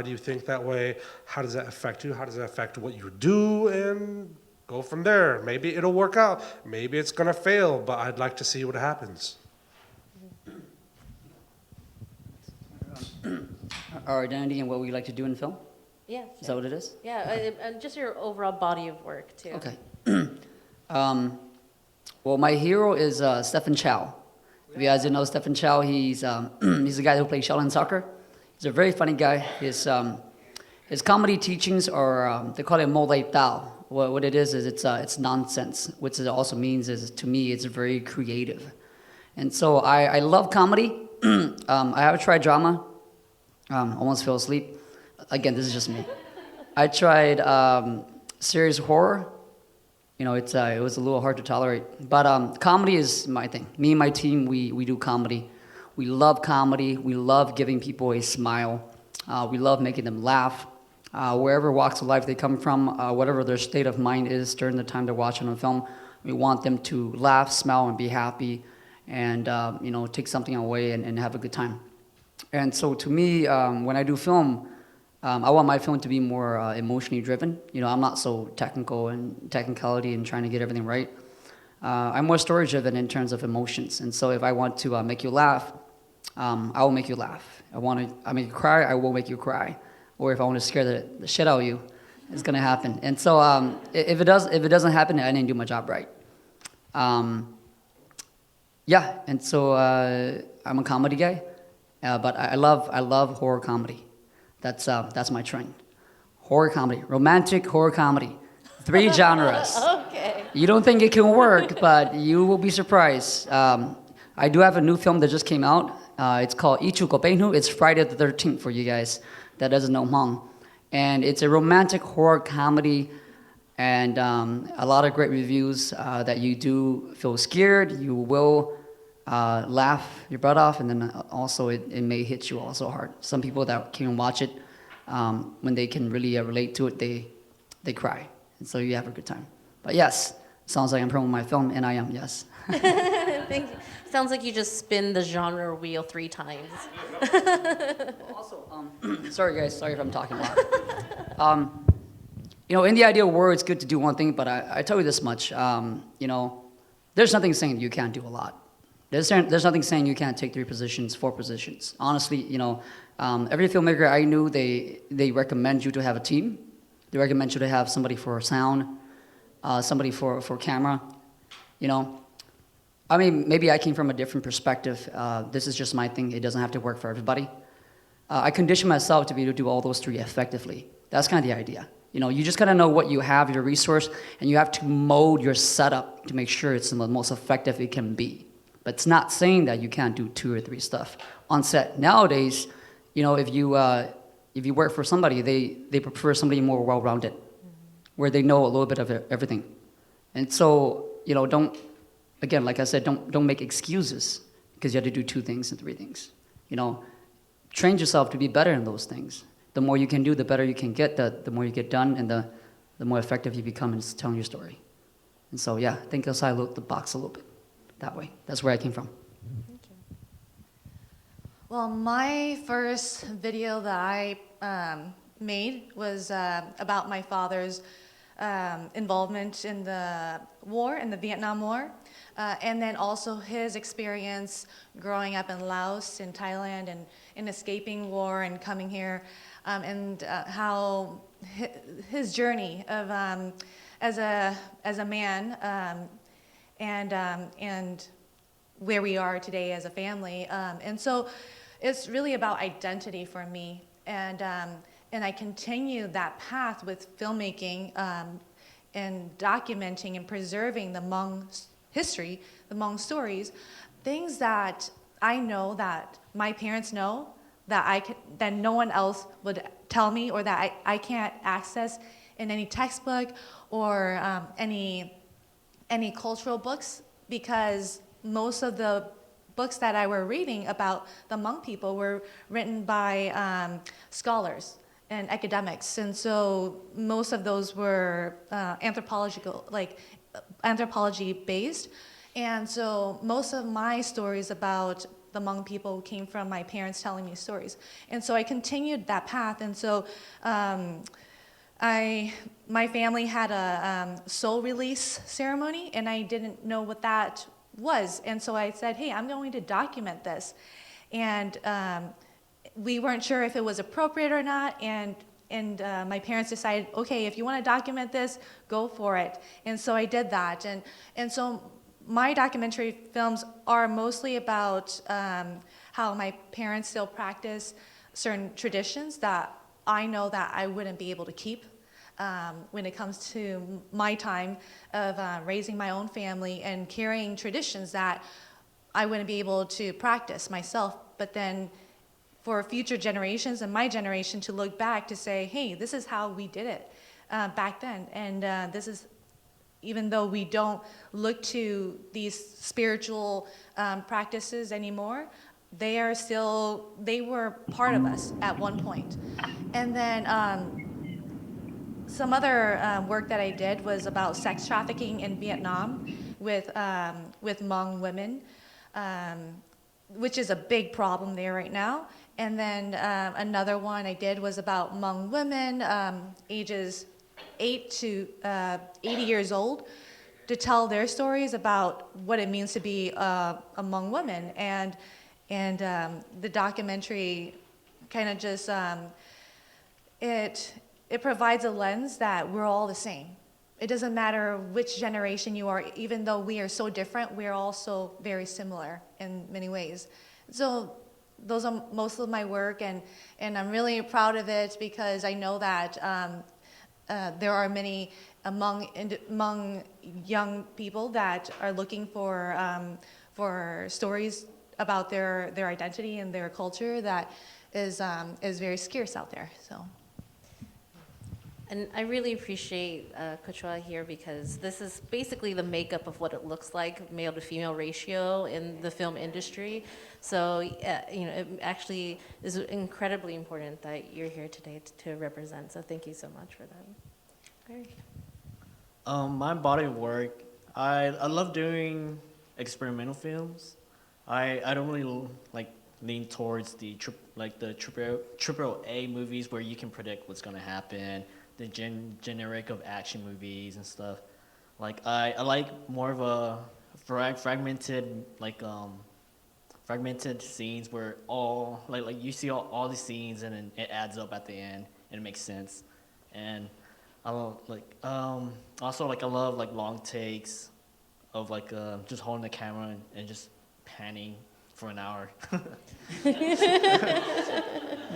do you think that way? How does that affect you? How does that affect what you do? And go from there. Maybe it'll work out. Maybe it's gonna fail, but I'd like to see what happens. Our identity and what we like to do in film? Yeah. Is that what it is? Yeah, and just your overall body of work, too. Okay. Well, my hero is Stephen Chow. If you guys didn't know Stephen Chow, he's the guy who plays Shaolin soccer. He's a very funny guy. His comedy teachings are, they call it mo lai tao. What it is it's nonsense, which it also means is, to me, it's very creative. And so I love comedy. I have tried drama. Almost fell asleep. Again, this is just me. I tried serious horror. You know, it was a little hard to tolerate. But comedy is my thing. Me and my team, we do comedy. We love comedy. We love giving people a smile. We love making them laugh. Wherever walks of life they come from, whatever their state of mind is during the time they're watching a film, we want them to laugh, smile, and be happy, and you know, take something away and have a good time. And so to me, when I do film, I want my film to be more emotionally driven. You know, I'm not so technical and technicality and trying to get everything right. I'm more story driven in terms of emotions. And so if I want to make you laugh, I will make you laugh. I make you cry, I will make you cry. Or if I want to scare the shit out of you, it's gonna happen. And so if it doesn't happen, I didn't do my job right. Yeah, and so I'm a comedy guy, but I love horror comedy. That's my trend. Horror comedy, romantic horror comedy, 3 genres. Okay. You don't think it can work, but you will be surprised. I do have a new film that just came out. It's called Ichu Kopenu. It's Friday the 13th for you guys that doesn't know Hmong. And it's a romantic horror comedy, and a lot of great reviews that you do feel scared. You will laugh your butt off, and then also it may hit you also hard. Some people that can watch it, when they can really relate to it, they cry. And so you have a good time. But yes, sounds like I'm promoting my film, and I am, yes. Thank you. Sounds like you just spin the genre wheel 3 times. Also, sorry guys, sorry if I'm talking a lot. You know, in the ideal world, it's good to do one thing, but I tell you this much, you know, there's nothing saying you can't do a lot. There's nothing saying you can't take 3 positions, 4 positions. Honestly, you know, every filmmaker I knew, they recommend you to have a team. They recommend you to have somebody for sound, somebody for camera, you know. I mean, maybe I came from a different perspective. This is just my thing. It doesn't have to work for everybody. I condition myself to be able to do all those 3 effectively. That's kind of the idea. You know, you just gotta know what you have, your resource, and you have to mold your setup to make sure it's the most effective it can be. But it's not saying that you can't do 2 or 3 stuff on set. Nowadays, you know, if you work for somebody, they prefer somebody more well-rounded, where they know a little bit of everything. And so, you know, again, like I said, don't make excuses because you have to do 2 things and 3 things. You know, train yourself to be better in those things. The more you can do, the better you can get. The more you get done, and the more effective you become in telling your story. And so, yeah, think outside the box a little bit. That way. That's where I came from. Well, my first video that I made was about my father's involvement in the war, in the Vietnam War, and then also his experience growing up in Laos, in Thailand, and escaping war and coming here, and how his journey of as a man and where we are today as a family, and so it's really about identity for me, and I continue that path with filmmaking and documenting and preserving the Hmong history, the Hmong stories, things that I know that my parents know that no one else would tell me, or that I can't access in any textbook or any cultural books, because most of the books that I were reading about the Hmong people were written by scholars and academics, and so most of those were anthropology based, and so most of my stories about the Hmong people came from my parents telling me stories, and so I continued that path, and so my family had a soul release ceremony, and I didn't know what that was, and so I said, hey, I'm going to document this, and we weren't sure if it was appropriate or not, and my parents decided, okay, if you want to document this, go for it, and so I did that, and so my documentary films are mostly about how my parents still practice certain traditions that I know that I wouldn't be able to keep when it comes to my time of raising my own family and carrying traditions that I wouldn't be able to practice myself, but then for future generations and my generation to look back to say, hey, this is how we did it back then, and this is, even though we don't look to these spiritual practices anymore, they were part of us at one point. And then some other work that I did was about sex trafficking in Vietnam with Hmong women, which is a big problem there right now. And then another one I did was about Hmong women, ages 8 to 80 years old, to tell their stories about what it means to be a Hmong woman. And the documentary kind of just, it provides a lens that we're all the same. It doesn't matter which generation you are, even though we are so different, we're also very similar in many ways. So those are most of my work, and I'm really proud of it, because I know that there are many among young people that are looking for stories about their identity and their culture that is very scarce out there. So. And I really appreciate Kuchwa here, because this is basically the makeup of what it looks like, male to female ratio in the film industry. So, it actually is incredibly important that you're here today to represent. So thank you so much for that. Great. My body of work, I love doing experimental films. I don't really lean towards the triple A movies where you can predict what's gonna happen. The generic of action movies and stuff. I like more of a fragmented scenes where all you see all the scenes, and then it adds up at the end and it makes sense. And I love also I love long takes of just holding the camera and just panning for an hour.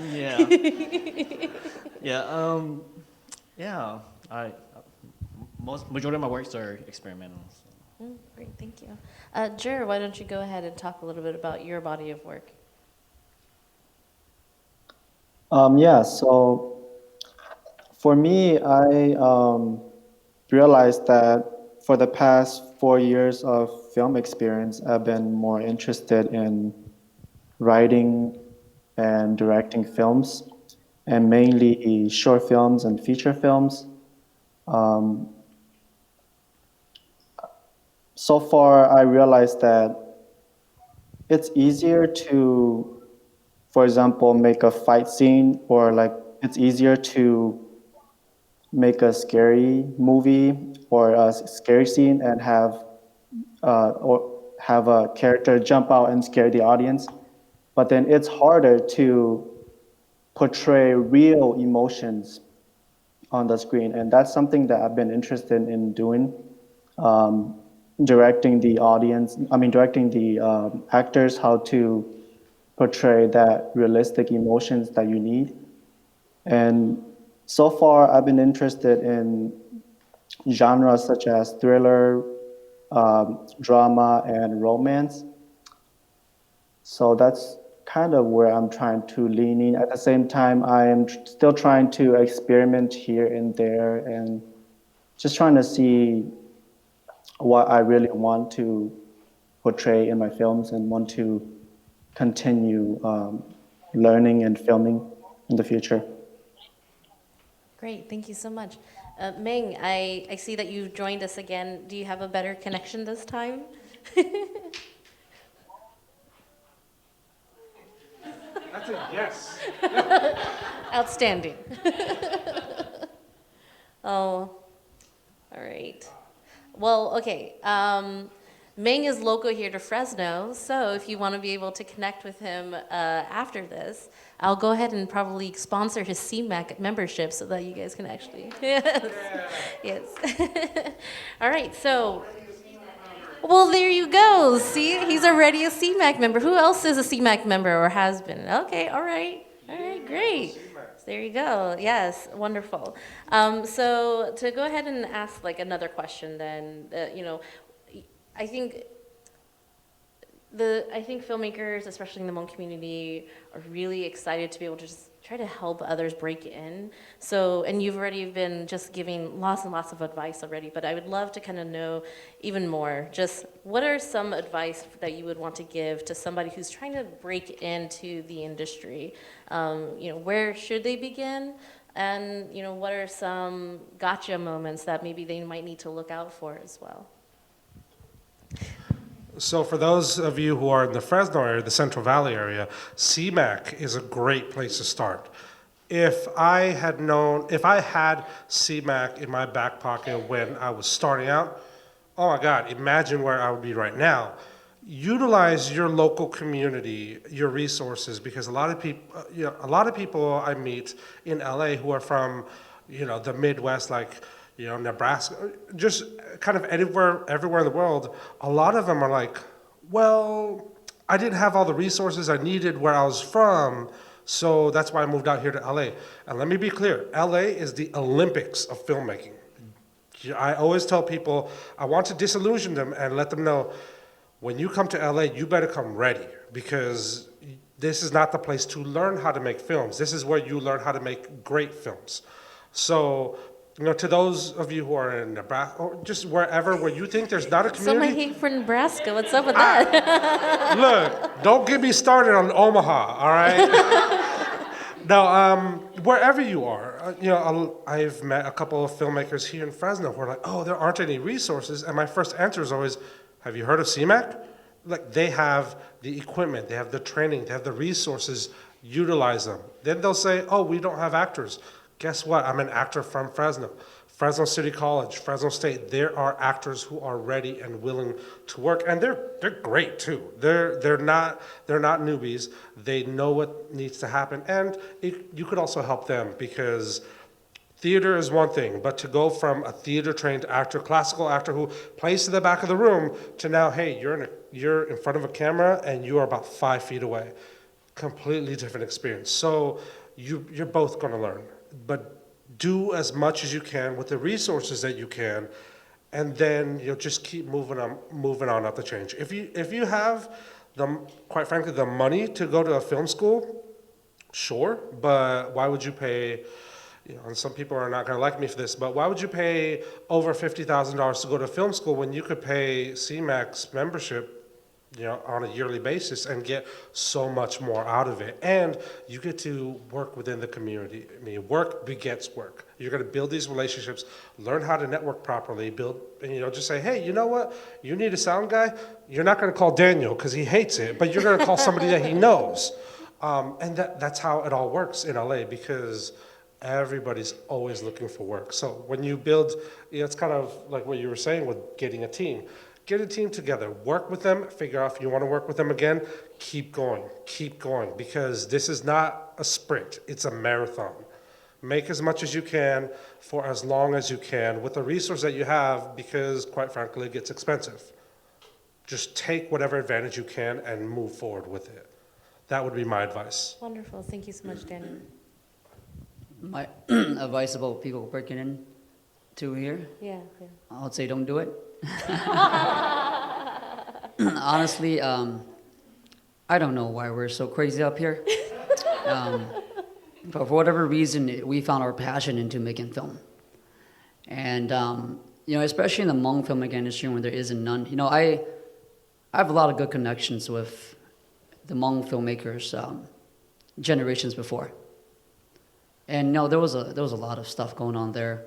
Yeah. Yeah. Yeah, majority of my works are experimental. So. Great, thank you. Jer, why don't you go ahead and talk a little bit about your body of work? Yeah, so for me, I realized that for the past 4 years of film experience, I've been more interested in writing and directing films, and mainly short films and feature films. So far, I realized that it's easier to for example, make a fight scene, or like it's easier to make a scary movie or a scary scene and have a character jump out and scare the audience. But then it's harder to portray real emotions on the screen, and that's something that I've been interested in doing. Directing the actors how to portray that realistic emotions that you need. And so far, I've been interested in genres such as thriller, drama, and romance. So that's kind of where I'm trying to lean in. At the same time, I am still trying to experiment here and there and just trying to see what I really want to portray in my films and want to continue learning and filming in the future. Great, thank you so much. Ming, I see that you've joined us again. Do you have a better connection this time? That's a yes. Outstanding. Oh, all right. Well, okay. Ming is local here to Fresno, so if you want to be able to connect with him after this, I'll go ahead and probably sponsor his CMAC membership so that you guys can actually. Yes. Yes. All right, so. Well, there you go. See, he's already a CMAC member. Who else is a CMAC member or has been? Okay, all right. All right, great. There you go. Yes, wonderful. So to go ahead and ask like another question then, I think filmmakers, especially in the Hmong community, are really excited to be able to just try to help others break in. So, and you've already been just giving lots and lots of advice already, but I would love to kind of know even more, just what are some advice that you would want to give to somebody who's trying to break into the industry? Where should they begin? And, what are some gotcha moments that maybe they might need to look out for as well? So for those of you who are in the Fresno area, the Central Valley area, CMAC is a great place to start. If I had CMAC in my back pocket when I was starting out, oh my God, imagine where I would be right now. Utilize your local community, your resources, because a lot of people I meet in LA who are from, the Midwest, like, Nebraska, just kind of everywhere in the world, a lot of them are like, well, I didn't have all the resources I needed where I was from, so that's why I moved out here to LA. And let me be clear, LA is the Olympics of filmmaking. I always tell people, I want to disillusion them and let them know, when you come to LA, you better come ready, because this is not the place to learn how to make films. This is where you learn how to make great films. So, to those of you who are in Nebraska, or just wherever where you think there's not a community. Some hate for Nebraska. What's up with that? Look, don't get me started on Omaha, all right? No, wherever you are, I've met a couple of filmmakers here in Fresno who are like, oh, there aren't any resources. And my first answer is always, have you heard of CMAC? Like, they have the equipment, they have the training, they have the resources, utilize them. Then they'll say, oh, we don't have actors. Guess what? I'm an actor from Fresno. Fresno City College, Fresno State, there are actors who are ready and willing to work, and they're great too. They're not newbies. They know what needs to happen, and you could also help them, because theater is one thing, but to go from a theater-trained actor, classical actor who plays to the back of the room, to now, hey, you're in front of a camera and you are about 5 feet away. Completely different experience. So you're both going to learn. But do as much as you can with the resources that you can, and then you'll just keep moving on up the chain. If you have quite frankly, the money to go to a film school, sure, but why would you pay? And some people are not going to like me for this, but why would you pay over $50,000 to go to film school when you could pay CMAC's membership, on a yearly basis and get so much more out of it? And you get to work within the community. I mean, work begets work. You're going to build these relationships, learn how to network properly, just say, hey, you know what? You need a sound guy? You're not going to call Daniel because he hates it, but you're going to call somebody that he knows. And that's how it all works in LA because everybody's always looking for work. So when you build, it's kind of like what you were saying with getting a team. Get a team together, work with them, figure out if you want to work with them again, keep going, because this is not a sprint, it's a marathon. Make as much as you can for as long as you can with the resource that you have because, quite frankly, it gets expensive. Just take whatever advantage you can and move forward with it. That would be my advice. Wonderful. Thank you so much, Daniel. My advice about people breaking in to here? Yeah. I would say don't do it. Honestly, I don't know why we're so crazy up here. But for whatever reason, we found our passion into making film. And, especially in the Hmong filmmaking industry when there isn't none, I have a lot of good connections with the Hmong filmmakers generations before. And there was a lot of stuff going on there.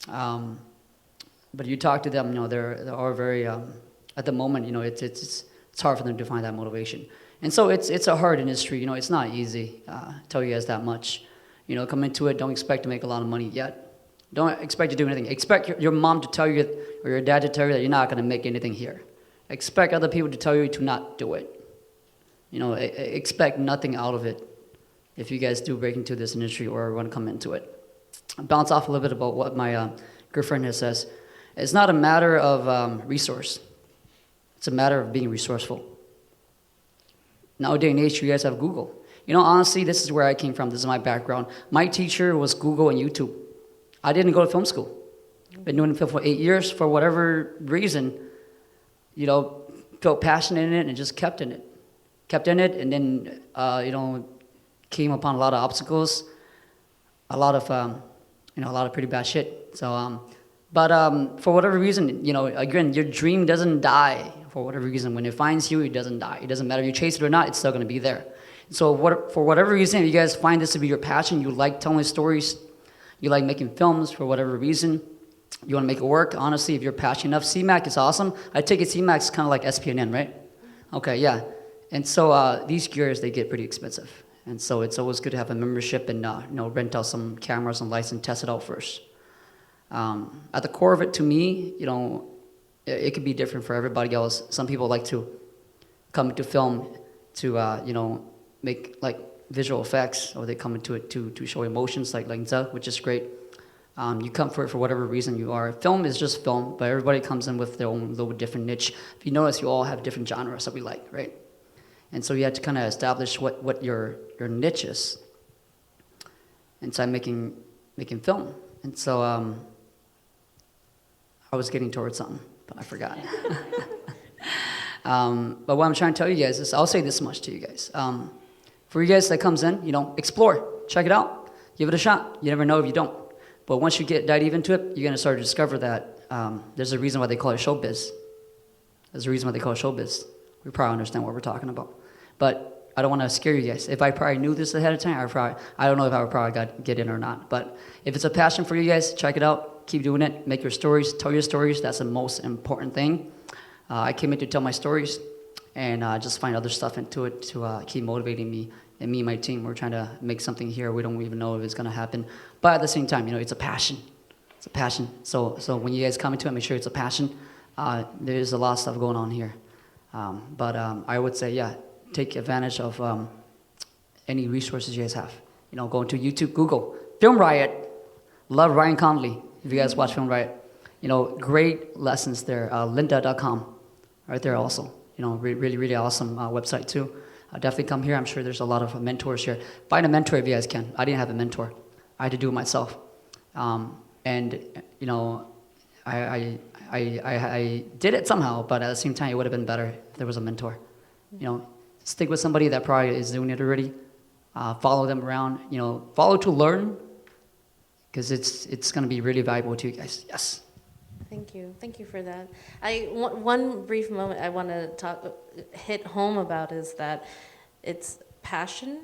But you talk to them, they are very, at the moment, it's hard for them to find that motivation. And so it's a hard industry, it's not easy, tell you guys that much. Come into it, don't expect to make a lot of money yet. Don't expect to do anything. Expect your mom to tell you, or your dad to tell you that you're not gonna make anything here. Expect other people to tell you to not do it. Expect nothing out of it if you guys do break into this industry or want to come into it. I'll bounce off a little bit about what my girlfriend here says. It's not a matter of resource. It's a matter of being resourceful. Nowadays in age, you guys have Google. Honestly, this is where I came from. This is my background. My teacher was Google and YouTube. I didn't go to film school. Been doing film for 8 years. For whatever reason, felt passionate in it and just kept in it. And then, came upon a lot of obstacles, a lot of pretty bad shit. So, but for whatever reason, again, your dream doesn't die. For whatever reason, when it finds you, it doesn't die. It doesn't matter if you chase it or not, it's still going to be there. So for whatever reason, if you guys find this to be your passion, you like telling stories, you like making films for whatever reason, you want to make it work, honestly, if you're passionate enough, CMAC is awesome. I take it CMAC is kind of like SPNN, right? Okay, yeah. And so these gears, they get pretty expensive. And so it's always good to have a membership and rent out some cameras and lights and test it out first. At the core of it, to me, it could be different for everybody else. Some people like to come to film to, make like visual effects, or they come into it to show emotions like Lingza, which is great. You come for it for whatever reason you are. Film is just film, but everybody comes in with their own little different niche. If you notice, you all have different genres that we like, right? And so you have to kind of establish what your niche is inside making film. And so I was getting towards something, but I forgot. But what I'm trying to tell you guys is, I'll say this much to you guys. For you guys that comes in, explore, check it out, give it a shot. You never know if you don't. But once you dive deep into it, you're going to start to discover that there's a reason why they call it showbiz. There's a reason why they call it showbiz. We probably understand what we're talking about. But I don't want to scare you guys. If I probably knew this ahead of time, I don't know if I would probably get in or not. But if it's a passion for you guys, check it out. Keep doing it. Make your stories. Tell your stories. That's the most important thing. I came in to tell my stories and just find other stuff into it to keep motivating me. And me and my team, we're trying to make something here. We don't even know if it's going to happen. But at the same time, it's a passion. It's a passion. So when you guys come into it, make sure it's a passion. There's a lot of stuff going on here. But I would say, yeah, take advantage of any resources you guys have. Go into YouTube, Google, Film Riot. Love Ryan Conley, if you guys watch Film Riot. Great lessons there. Lynda.com, right there also. Really, really awesome website too. Definitely come here. I'm sure there's a lot of mentors here. Find a mentor if you guys can. I didn't have a mentor. I had to do it myself. I did it somehow, but at the same time, it would have been better if there was a mentor. Stick with somebody that probably is doing it already. Follow them around. Follow to learn, because it's going to be really valuable to you guys. Yes. Thank you for that. One brief moment I want to hit home about is that it's passion,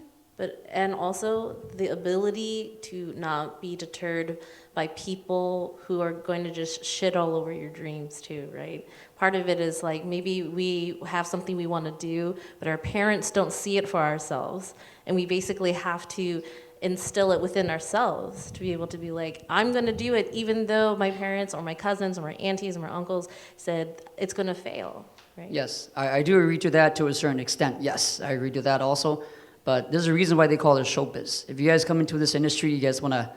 and also the ability to not be deterred by people who are going to just shit all over your dreams too, right? Part of it is like maybe we have something we want to do, but our parents don't see it for ourselves. And we basically have to instill it within ourselves to be able to be like, I'm going to do it even though my parents or my cousins or my aunties or my uncles said it's going to fail, right? Yes, I do agree to that to a certain extent. Yes, I agree to that also. But there's a reason why they call it showbiz. If you guys come into this industry, you guys want to,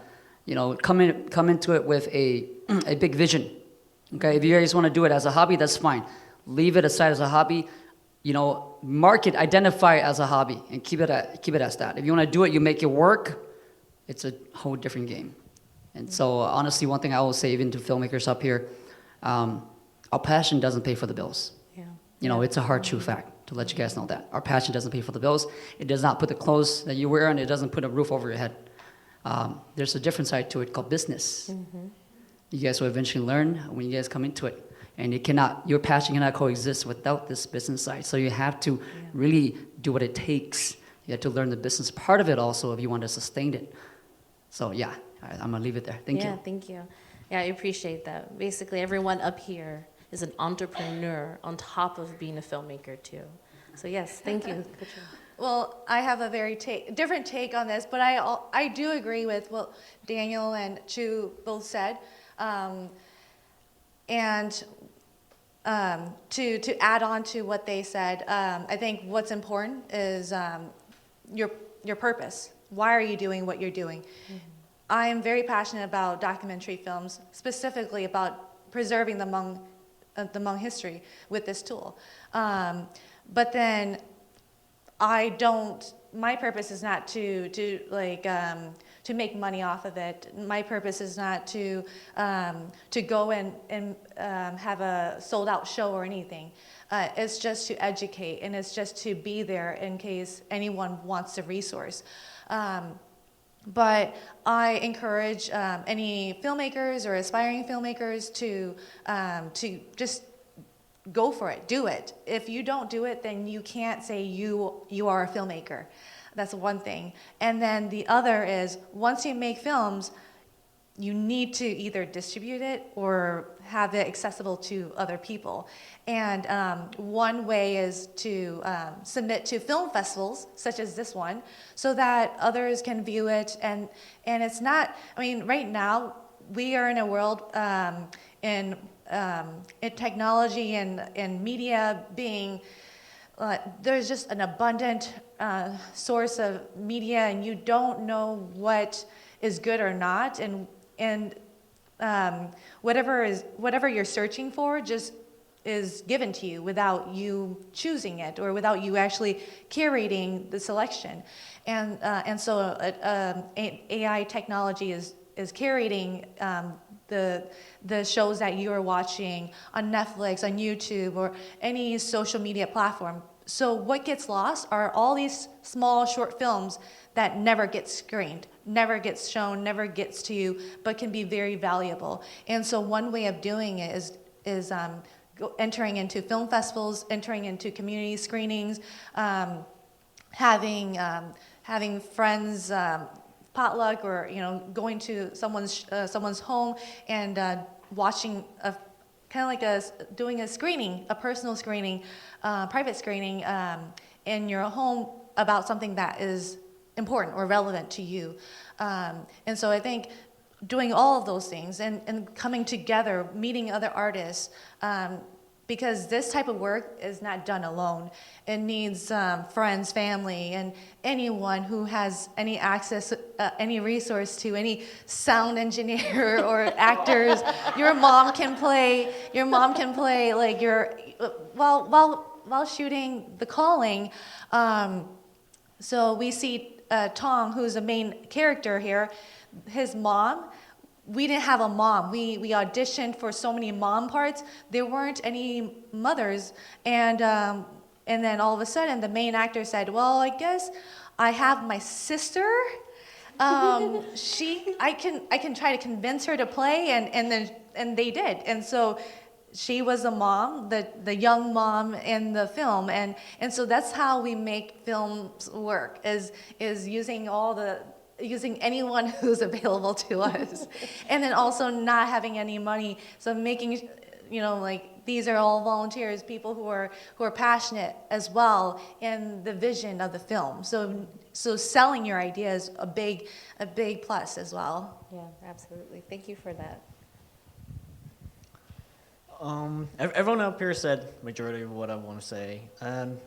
come into it with a big vision. Okay, if you guys want to do it as a hobby, that's fine. Leave it aside as a hobby. Market, identify it as a hobby, and keep it as that. If you want to do it, you make it work. It's a whole different game. And so, honestly, one thing I will say, even to filmmakers up here, our passion doesn't pay for the bills. Yeah. It's a hard true fact to let you guys know that. Our passion doesn't pay for the bills. It does not put the clothes that you wear on. It doesn't put a roof over your head. There's a different side to it called business. Mm-hmm. You guys will eventually learn when you guys come into it. And your passion cannot coexist without this business side. So you have to really do what it takes. You have to learn the business part of it also if you want to sustain it. So yeah, I'm going to leave it there. Thank you. Yeah, thank you. Yeah, I appreciate that. Basically, everyone up here is an entrepreneur on top of being a filmmaker too. So yes, thank you. Well, I have a very different take on this, but I do agree with what Daniel and Chu both said. And to add on to what they said, I think what's important is your purpose. Why are you doing what you're doing? Mm-hmm. I am very passionate about documentary films, specifically about preserving the Hmong history with this tool. But then my purpose is not to make money off of it. My purpose is not to go and have a sold out show or anything. It's just to educate, and it's just to be there in case anyone wants the resource. But I encourage any filmmakers or aspiring filmmakers to just go for it, do it. If you don't do it, then you can't say you are a filmmaker. That's one thing. And then the other is, once you make films, you need to either distribute it or have it accessible to other people. And one way is to submit to film festivals, such as this one, so that others can view it. And it's not, right now, we are in a world in technology and media being, there's just an abundant source of media, and you don't know what is good or not, and whatever you're searching for just is given to you without you choosing it or without you actually curating the selection, and so AI technology is curating the shows that you are watching on Netflix, on YouTube, or any social media platform. So what gets lost are all these small short films that never get screened, never gets shown, never gets to you, but can be very valuable. And so one way of doing it is entering into film festivals, entering into community screenings, having friends potluck, or going to someone's home and watching doing a screening, a personal screening, private screening in your home about something that is important or relevant to you. And so I think doing all of those things and coming together, meeting other artists, because this type of work is not done alone. It needs friends, family, and anyone who has any access, any resource to any sound engineer or actors. Your mom can play like while shooting The Calling. So we see Tom, who's the main character here, his mom. We didn't have a mom. We auditioned for so many mom parts. There weren't any mothers, and then all of a sudden the main actor said, "Well, I guess I have my sister. I can try to convince her to play," and they did. And so she was a mom, the young mom in the film, and so that's how we make films work, is using anyone who's available to us, and then also not having any money, so making, like, these are all volunteers, people who are passionate as well in the vision of the film. So selling your idea is a big plus as well. Yeah, absolutely. Thank you for that. Everyone up here said majority of what I want to say, and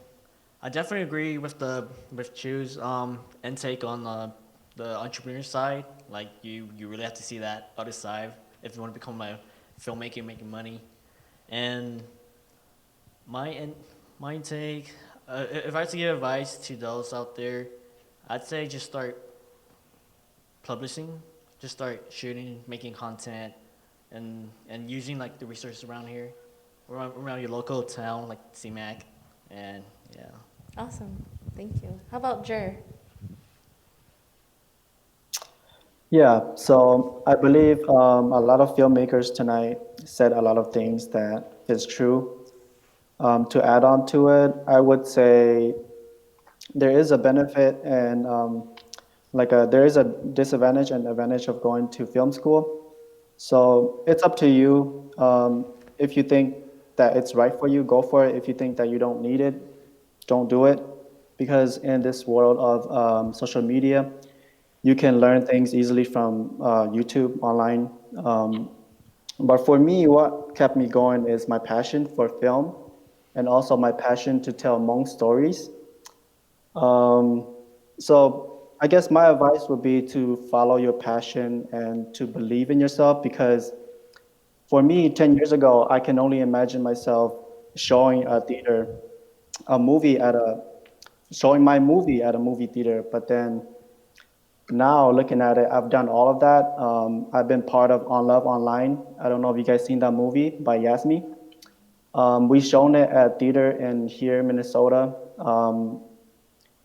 I definitely agree with Chu's intake on the entrepreneur side. Like you really have to see that other side if you want to become a filmmaker making money. And my take, if I had to give advice to those out there, I'd say just start publishing, just start shooting, making content, and using like the resources around here, around your local town, like CMAC, and yeah. Awesome, thank you. How about Jer? Yeah, so I believe a lot of filmmakers tonight said a lot of things that is true. To add on to it, I would say there is a benefit and there is a disadvantage and advantage of going to film school. So it's up to you. If you think that it's right for you, go for it. If you think that you don't need it, don't do it. Because in this world of social media, you can learn things easily from YouTube online. But for me, what kept me going is my passion for film and also my passion to tell Hmong stories. So I guess my advice would be to follow your passion and to believe in yourself, because for me, 10 years ago, I can only imagine myself showing showing my movie at a movie theater. But then now looking at it, I've done all of that. I've been part of On Love Online. I don't know if you guys seen that movie by Yasmi. We've shown it at theater in here in Minnesota.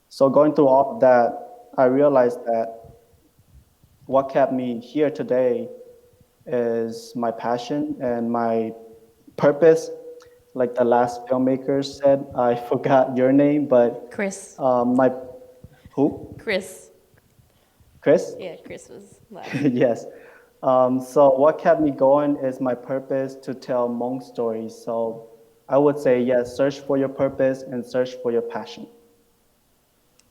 So going through all of that, I realized that what kept me here today is my passion and my purpose. Like the last filmmaker said, I forgot your name, but Chris. Who? Chris. Chris? Yeah, Chris was last. Yes. So what kept me going is my purpose to tell Hmong stories. So I would say, yes, search for your purpose and search for your passion.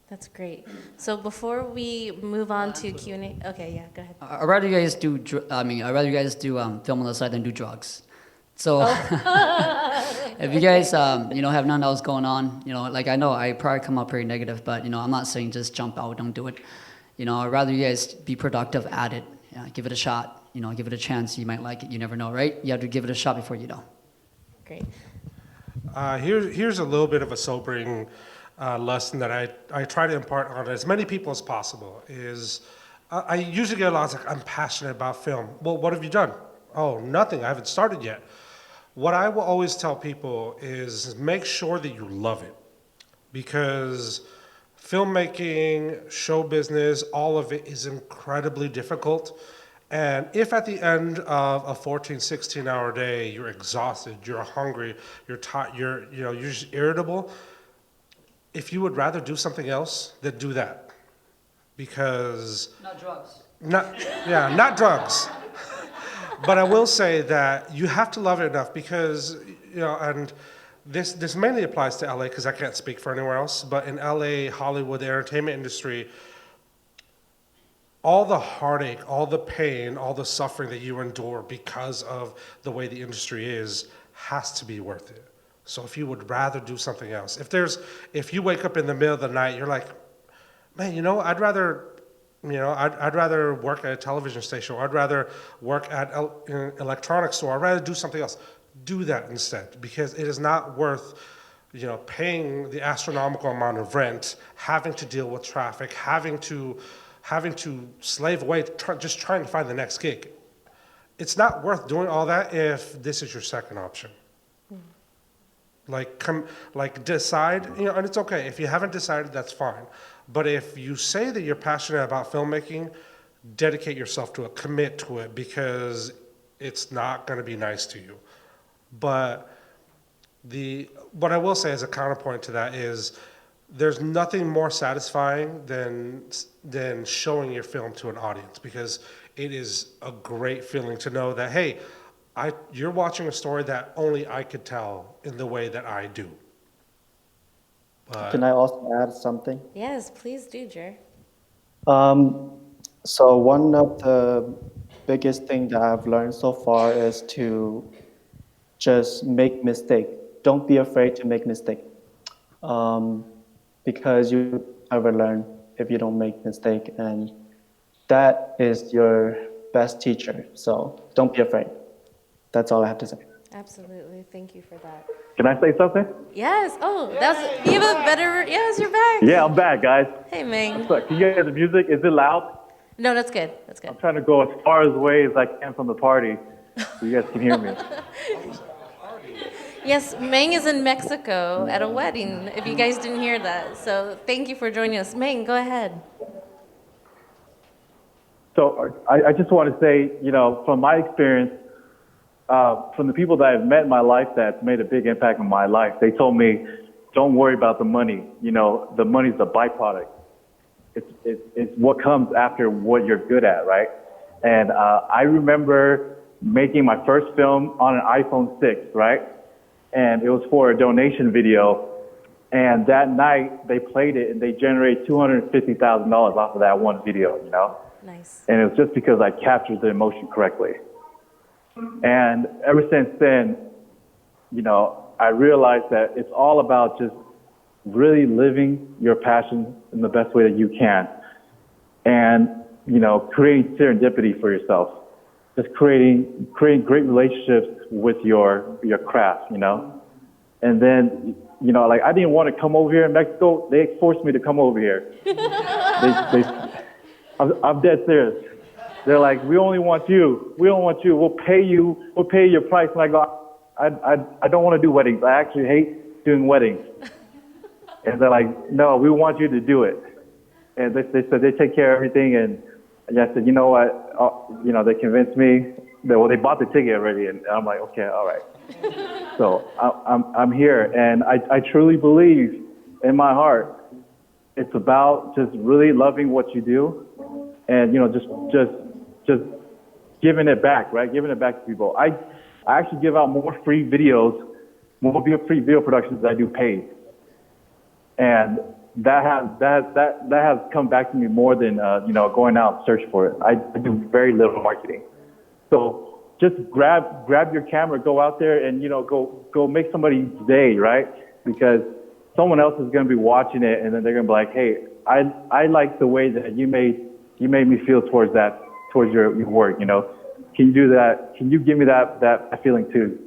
That's great. So before we move on to Q&A, okay, yeah, go ahead. I'd rather you guys do. I'd rather you guys do film on the side than do drugs. So if you guys have nothing else going on, like I know I probably come up pretty negative, but I'm not saying just jump out, don't do it. I'd rather you guys be productive at it. Give it a shot. Give it a chance. You might like it. You never know, right? You have to give it a shot before you know. Great. Here's a little bit of a sobering lesson that I try to impart on as many people as possible. Is I usually get a lot of like, I'm passionate about film. Well, what have you done? Oh, nothing. I haven't started yet. What I will always tell people is make sure that you love it, because filmmaking, show business, all of it is incredibly difficult. And if at the end of a 14, 16-hour day, you're exhausted, you're hungry, you're tired, you're just irritable, if you would rather do something else, then do that. Because not drugs. Not drugs. But I will say that you have to love it enough, because and this mainly applies to LA, because I can't speak for anywhere else, but in LA, Hollywood, the entertainment industry, all the heartache, all the pain, all the suffering that you endure because of the way the industry is has to be worth it. So if you would rather do something else, if you wake up in the middle of the night, you're like, man, I'd rather work at a television station, or I'd rather work at an electronics store, I'd rather do something else. Do that instead, because it is not worth, paying the astronomical amount of rent, having to deal with traffic, having to slave away, just trying to find the next gig. It's not worth doing all that if this is your second option. Decide, and it's okay. If you haven't decided, that's fine. But if you say that you're passionate about filmmaking, dedicate yourself to it, commit to it, because it's not going to be nice to you. But what I will say as a counterpoint to that is there's nothing more satisfying than showing your film to an audience, because it is a great feeling to know that, hey, you're watching a story that only I could tell in the way that I do. Can I also add something? Yes, please do, Jer. So one of the biggest thing that I've learned so far is to just make mistake. Don't be afraid to make mistake, because you never learn if you don't make mistake, and that is your best teacher. So don't be afraid. That's all I have to say. Absolutely. Thank you for that. Can I say something? Yes. Oh, you have a better. Yes, you're back. Yeah, I'm back, guys. Hey, Ming. What's up? Can you hear the music? Is it loud? No, that's good. That's good. I'm trying to go as far away as I can from the party so you guys can hear me. Yes, Meng is in Mexico at a wedding, if you guys didn't hear that. So thank you for joining us. Meng, go ahead. So I just want to say, from my experience, from the people that I've met in my life that's made a big impact on my life, they told me, don't worry about the money. The money's the byproduct. It's what comes after what you're good at, right? And I remember making my first film on an iPhone 6, right? And it was for a donation video. And that night they played it and they generated $250,000 off of that one video, Nice. And it was just because I captured the emotion correctly. And ever since then, I realized that it's all about just really living your passion in the best way that you can. And, creating serendipity for yourself. Just creating great relationships with your craft, And then, I didn't want to come over here in Mexico. They forced me to come over here. I'm dead serious. They're like, we only want you. We don't want you. We'll pay you. We'll pay you your price. And I go, I don't want to do weddings. I actually hate doing weddings. And they're like, no, we want you to do it. And they said they take care of everything. And I said, you know what? They convinced me. They bought the ticket already. And I'm like, okay, all right. So I'm here. And I truly believe in my heart, it's about just really loving what you do. And, just giving it back, right? Giving it back to people. I actually give out more free videos, more free video productions than I do paid. And that has come back to me more than, going out and search for it. I do very little marketing. So just grab your camera, go out there and, go make somebody's day, right? Because someone else is going to be watching it and then they're going to be like, hey, I like the way that you made me feel towards your work, Can you do that? Can you give me that feeling too?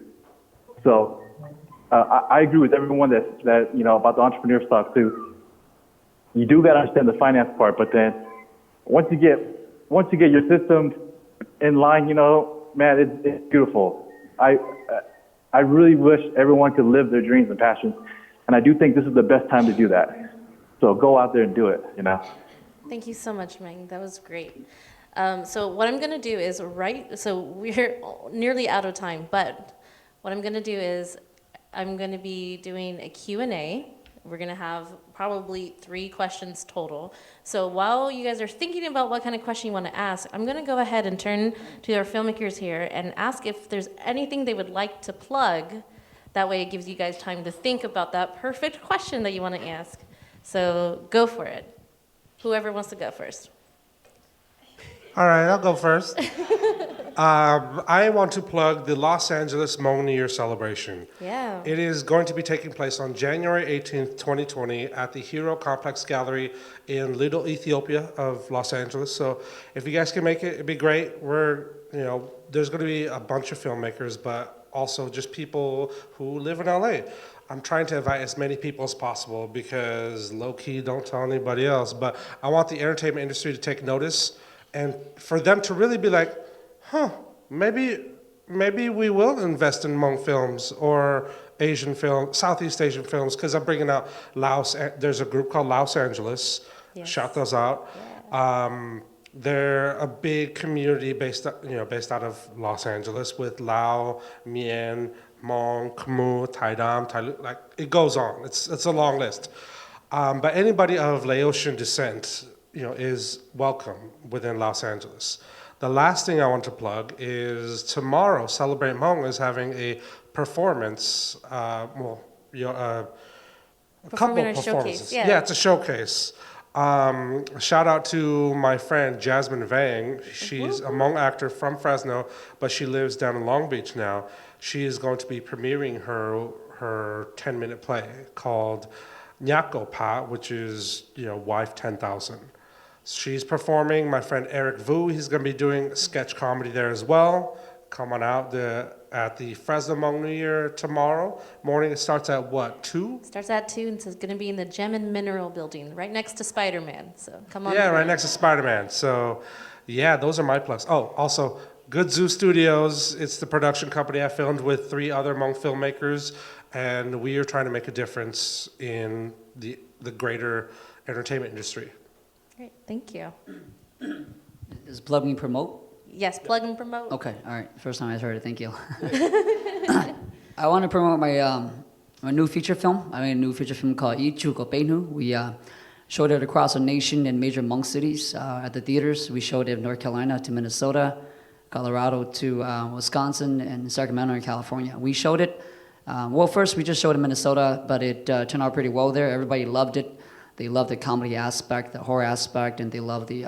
So I agree with everyone that about the entrepreneur stuff too. You do got to understand the finance part, but then once you get your system in line, man, it's beautiful. I really wish everyone could live their dreams and passions, and I do think this is the best time to do that. So go out there and do it, Thank you so much, Meng. That was great. So what I'm going to do is so we're nearly out of time, but what I'm going to do is I'm going to be doing a Q&A. We're going to have probably 3 questions total. So while you guys are thinking about what kind of question you want to ask, I'm going to go ahead and turn to our filmmakers here and ask if there's anything they would like to plug. That way it gives you guys time to think about that perfect question that you want to ask. So go for it. Whoever wants to go first. All right, I'll go first. I want to plug the Los Angeles Hmong New Year celebration. Yeah. It is going to be taking place on January 18th, 2020 at the Hero Complex Gallery in Little Ethiopia of Los Angeles. So if you guys can make it, it'd be great. There's going to be a bunch of filmmakers, but also just people who live in LA. I'm trying to invite as many people as possible because low-key, don't tell anybody else. But I want the entertainment industry to take notice and for them to really be like, maybe we will invest in Hmong films or Asian films, Southeast Asian films, because I'm bringing out Laos. There's a group called Los Angeles. Yes. Shout those out. Yeah. They're a big community based out of Los Angeles with Lao, Mien, Hmong, Khmu, Tai Dam, like it goes on. It's a long list. But anybody of Laotian descent, is welcome within Los Angeles. The last thing I want to plug is tomorrow, Celebrate Hmong is having a performance, a couple of performances. Showcase, yeah. It's a showcase. Shout out to my friend Jasmine Vang. She's a Hmong actor from Fresno, but she lives down in Long Beach now. She is going to be premiering her 10-minute play called Nyako Pa, which is, Wife 10,000. She's performing. My friend Eric Vu, he's going to be doing sketch comedy there as well. Come on out at the Fresno Hmong New Year tomorrow morning. It starts at what, 2? Starts at 2, and it's going to be in the Gem and Mineral building, right next to Spider-Man. So come on. Yeah, right next to Spider-Man. So, yeah, those are my plugs. Oh, also, Good Zoo Studios. It's the production company I filmed with 3 other Hmong filmmakers, and we are trying to make a difference in the greater entertainment industry. Great, thank you. Is plug and promote? Yes, plug and promote. Okay, all right. First time I heard it. Thank you. I want to promote my new feature film. I made a new feature film called Ichu Ko Penu. We showed it across the nation in major Hmong cities at the theaters. We showed it in North Carolina to Minnesota, Colorado to Wisconsin, and Sacramento in California. We showed it. First we just showed it in Minnesota, but it turned out pretty well there. Everybody loved it. They loved the comedy aspect, the horror aspect, and they loved the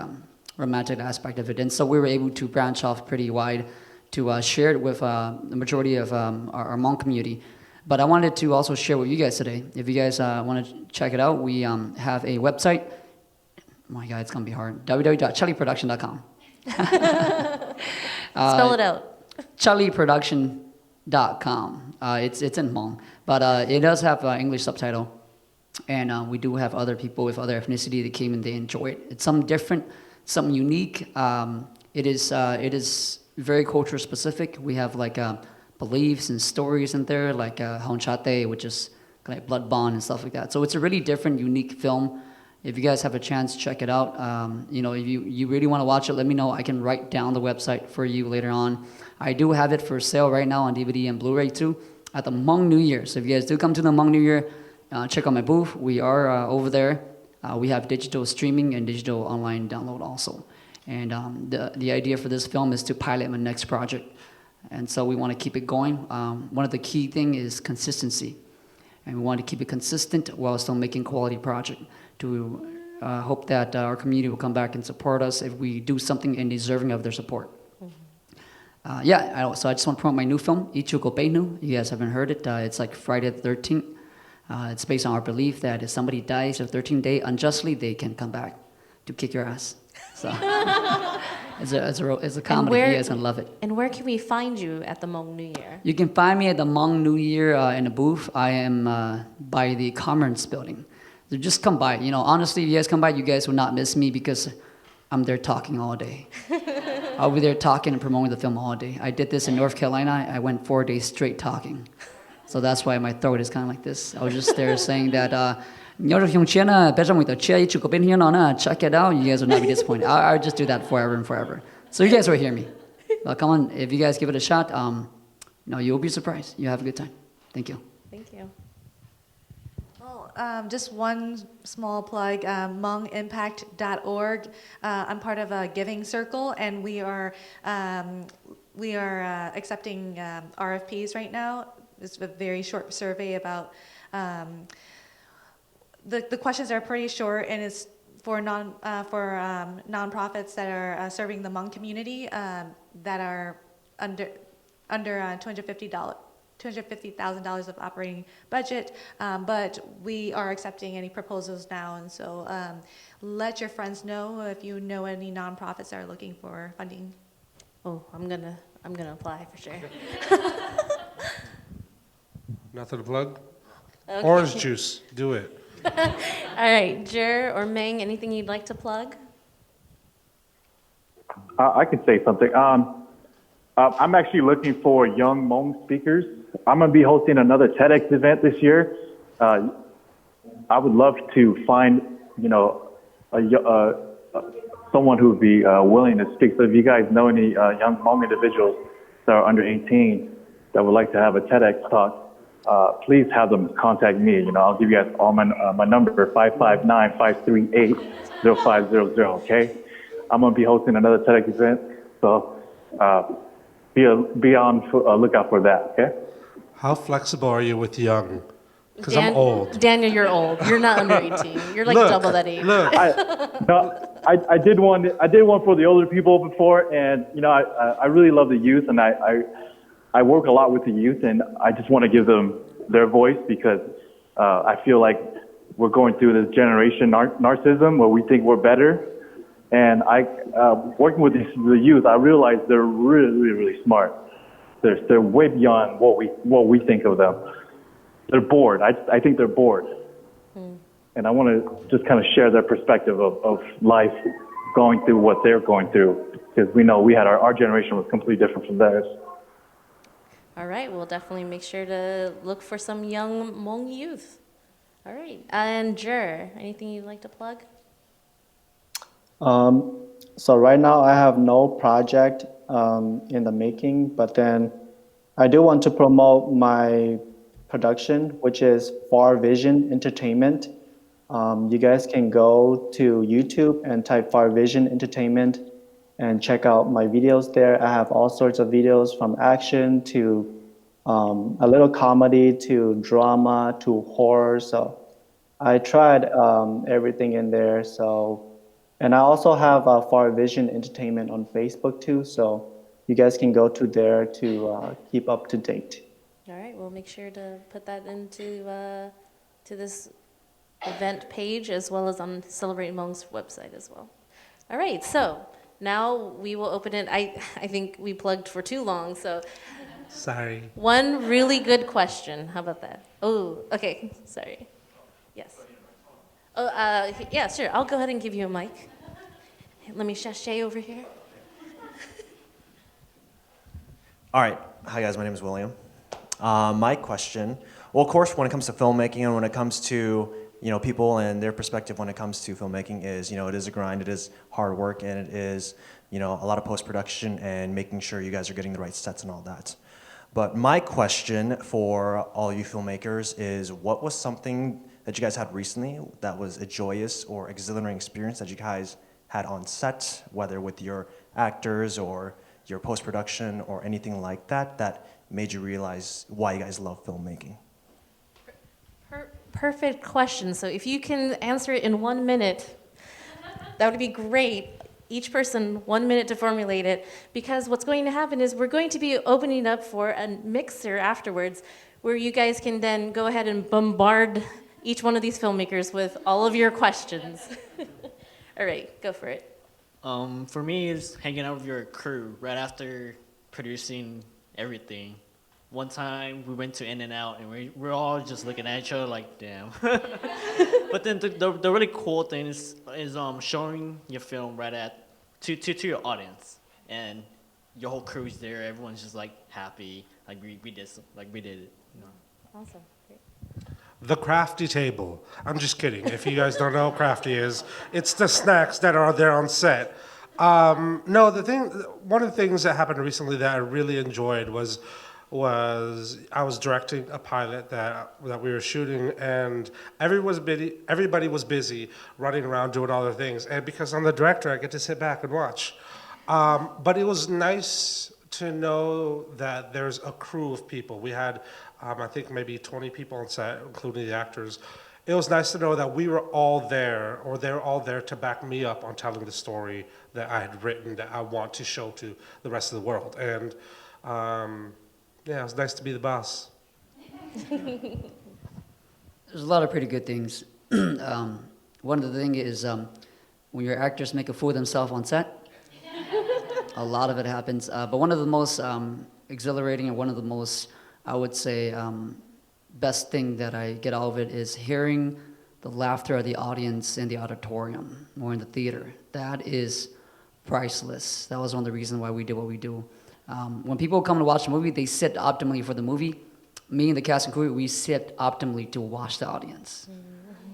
romantic aspect of it. And so we were able to branch off pretty wide to share it with the majority of our Hmong community. But I wanted to also share with you guys today. If you guys want to check it out, we have a website. Oh my God, it's going to be hard. www.charlieproduction.com. Spell it out. charlieproduction.com. It's in Hmong, but it does have English subtitle. And we do have other people with other ethnicity that came and they enjoy it. It's something different, something unique. It is very culture specific. We have like beliefs and stories in there, like Honchate, which is like blood bond and stuff like that. So it's a really different, unique film. If you guys have a chance, check it out. If you really want to watch it, let me know. I can write down the website for you later on. I do have it for sale right now on DVD and Blu-ray too at the Hmong New Year. So if you guys do come to the Hmong New Year, check out my booth. We are over there. We have digital streaming and digital online download also. And the idea for this film is to pilot my next project. And so we want to keep it going. One of the key things is consistency. And we want to keep it consistent while still making quality project to hope that our community will come back and support us if we do something and deserving of their support. So I just want to promote my new film, Ichu Ko Penu. You guys haven't heard it. It's like Friday the 13th. It's based on our belief that if somebody dies of 13th day unjustly, they can come back to kick your ass. So it's a comedy. You guys gonna love it. And where can we find you at the Hmong New Year? You can find me at the Hmong New Year in the booth. I am by the Commerce building. So just come by. Honestly, if you guys come by, you guys will not miss me because I'm there talking all day. I'll be there talking and promoting the film all day. I did this in North Carolina. I went 4 days straight talking. So that's why my throat is kind of like this. I was just there saying that, check it out. You guys will not be disappointed. I'll just do that forever and forever. So you guys will hear me. But come on, if you guys give it a shot, you'll be surprised. You'll have a good time. Thank you. Thank you. Well, just one small plug, Hmongimpact.org. I'm part of a giving circle, and we are accepting RFPs right now. It's a very short survey about the questions are pretty short, and it's for nonprofits that are serving the Hmong community that are under $250,000 of operating budget, but we are accepting any proposals now, and so let your friends know if you know any nonprofits that are looking for funding. Oh, I'm gonna apply for sure. Nothing to plug? Okay. Orange juice, do it. All right, Jer or Meng, anything you'd like to plug? I can say something. I'm actually looking for young Hmong speakers. I'm going to be hosting another TEDx event this year. I would love to find, someone who would be willing to speak. So if you guys know any young Hmong individuals that are under 18 that would like to have a TEDx talk, please have them contact me. I'll give you guys all my number, 559-538-0500, okay? I'm going to be hosting another TEDx event, so be on lookout for that, okay? How flexible are you with young? Because I'm old. Daniel, you're old. You're not under 18. You're like double that age. Look, I did one for the older people before, and I really love the youth, and I work a lot with the youth, and I just want to give them their voice because I feel like we're going through this generation narcissism where we think we're better. And working with the youth, I realize they're really, really, really smart. They're way beyond what we think of them. They're bored. I think they're bored. And I want to just kind of share their perspective of life, going through what they're going through, because we know our generation was completely different from theirs. All right, we'll definitely make sure to look for some young Hmong youth. All right, and Jer, anything you'd like to plug? So right now I have no project in the making, but then I do want to promote my production, which is Far Vision Entertainment. You guys can go to YouTube and type Far Vision Entertainment and check out my videos there. I have all sorts of videos from action to a little comedy to drama to horror. So I tried everything in there. And I also have Far Vision Entertainment on Facebook too. So you guys can go to there to keep up to date. All right, we'll make sure to put that into to this event page as well as on Celebrate Hmong's website as well. All right, so now we will open it. I think we plugged for too long, so. Sorry. One really good question. How about that? Oh, okay, sorry. Yes. Oh, yeah, sure. I'll go ahead and give you a mic. Let me sashay over here. All right. Hi, guys. My name is William. My question, well, of course, when it comes to filmmaking and when it comes to people and their perspective when it comes to filmmaking is, it is a grind, it is hard work, and it is, a lot of post-production and making sure you guys are getting the right sets and all that. But my question for all you filmmakers is, what was something that you guys had recently that was a joyous or exhilarating experience that you guys had on set, whether with your actors or your post-production or anything like that, that made you realize why you guys love filmmaking? Perfect question. So if you can answer it in 1 minute, that would be great. Each person 1 minute to formulate it, because what's going to happen is we're going to be opening up for a mixer afterwards where you guys can then go ahead and bombard each one of these filmmakers with all of your questions. All right, go for it. For me, it's hanging out with your crew right after producing everything. One time we went to In-N-Out and we're all just looking at each other like, damn. But then the really cool thing is showing your film right to your audience, and your whole crew's there. Everyone's just like happy, like we did it. Awesome. Great. The crafty table. I'm just kidding. If you guys don't know what crafty is, it's the snacks that are there on set. No, one of the things that happened recently that I really enjoyed was I was directing a pilot that we were shooting, and everybody was busy running around doing all their things. And because I'm the director, I get to sit back and watch. But it was nice to know that there's a crew of people. We had, I think, maybe 20 people on set, including the actors. It was nice to know that we were all there, or they're all there to back me up on telling the story that I had written that I want to show to the rest of the world. And yeah, it was nice to be the boss. There's a lot of pretty good things. One of the things is when your actors make a fool of themselves on set, a lot of it happens. But one of the most exhilarating and one of the most, I would say, best thing that I get out of it is hearing the laughter of the audience in the auditorium or in the theater. That is priceless. That was one of the reasons why we do what we do. When people come to watch a movie, they sit optimally for the movie. Me and the cast and crew, we sit optimally to watch the audience.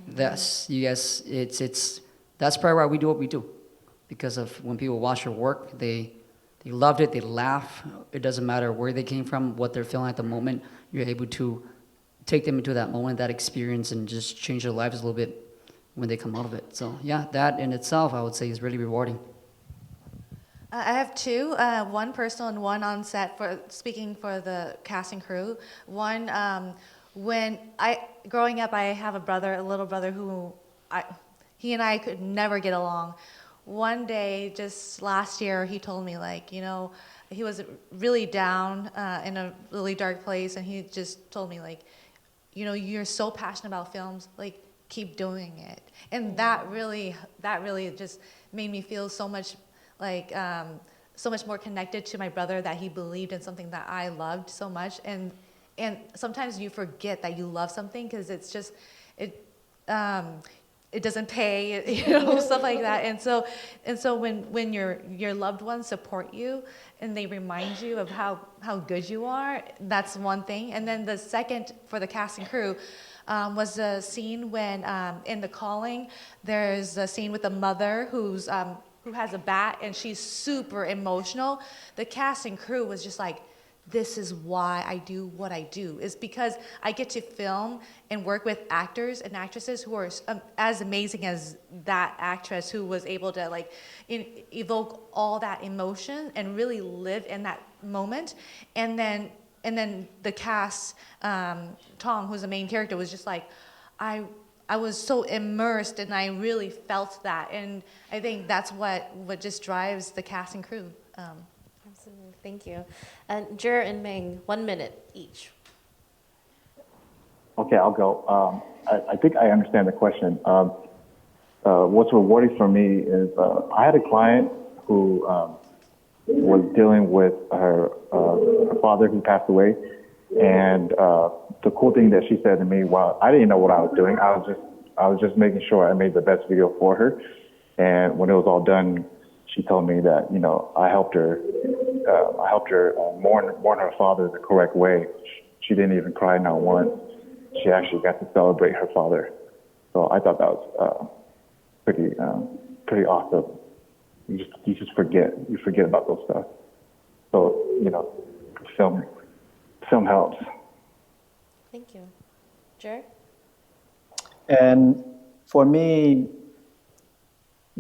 That's probably why we do what we do. Because of when people watch our work, they They loved it. They laugh. It doesn't matter where they came from, what they're feeling at the moment. You're able to take them into that moment, that experience, and just change their lives a little bit when they come out of it. So yeah, that in itself, I would say, is really rewarding. I have two, one personal and one on set, for speaking for the cast and crew. One, growing up, I have a little brother who he and I could never get along. One day, just last year, he told me, like, he was really down in a really dark place, and he just told me, like, you're so passionate about films, like, keep doing it. And that really just made me feel so much like so much more connected to my brother, that he believed in something that I loved so much. And sometimes you forget that you love something because it's just it doesn't pay, stuff like that. And so when your loved ones support you and they remind you of how good you are, that's one thing. And then the second, for the cast and crew, was the scene when in The Calling, there's a scene with a mother who has a bat, and she's super emotional. The cast and crew was just like, this is why I do what I do, is because I get to film and work with actors and actresses who are as amazing as that actress, who was able to like evoke all that emotion and really live in that moment. And then the cast, Tom, who's the main character, was just like, I was so immersed, and I really felt that. And I think that's what just drives the cast and crew. Absolutely, thank you. And Jer and Ming, 1 minute each. Okay, I'll go. I think I understand the question. What's rewarding for me is I had a client who was dealing with her father who passed away. And the cool thing that she said to me, well, I didn't know what I was doing. I was just making sure I made the best video for her. And when it was all done, she told me that, I helped her mourn her father the correct way. She didn't even cry not once. She actually got to celebrate her father. So I thought that was pretty awesome. You just forget about those stuff. So, film helps. Thank you. Jer? And for me,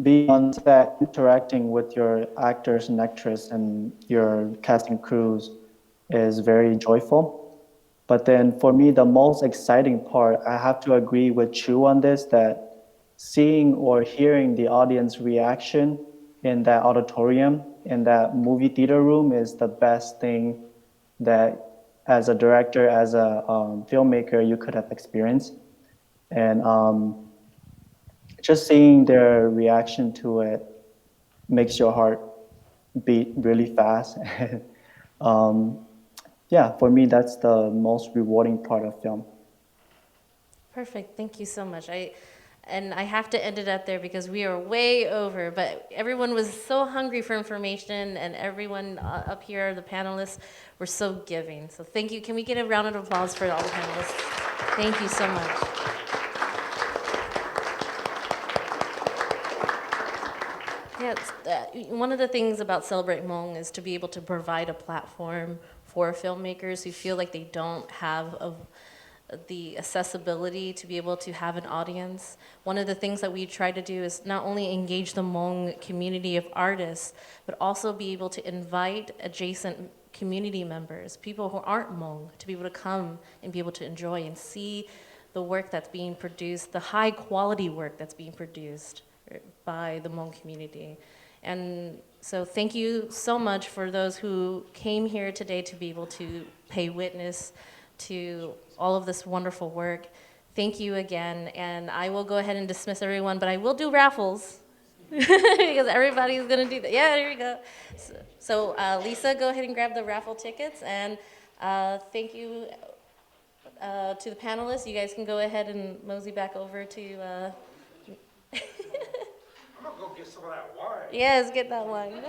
being on set, interacting with your actors and actresses and your casting crews is very joyful. But then for me, the most exciting part, I have to agree with Chu on this, that seeing or hearing the audience reaction in that auditorium, in that movie theater room, is the best thing that as a director, as a filmmaker, you could have experienced. And just seeing their reaction to it makes your heart beat really fast. Yeah, for me, that's the most rewarding part of film. Perfect, thank you so much. And I have to end it up there because we are way over, but everyone was so hungry for information, and everyone up here, the panelists, were so giving. So thank you. Can we get a round of applause for all the panelists? Thank you so much. Yeah, one of the things about Celebrate Hmong is to be able to provide a platform for filmmakers who feel like they don't have the accessibility to be able to have an audience. One of the things that we try to do is not only engage the Hmong community of artists, but also be able to invite adjacent community members, people who aren't Hmong, to be able to come and be able to enjoy and see the work that's being produced, the high quality work that's being produced by the Hmong community. And so thank you so much for those who came here today to be able to pay witness to all of this wonderful work. Thank you again, and I will go ahead and dismiss everyone, but I will do raffles because everybody's gonna do that. Yeah, there you go. So Lisa, go ahead and grab the raffle tickets, and thank you to the panelists. You guys can go ahead and mosey back over to I'm gonna go get some of that wine. yes, get that wine.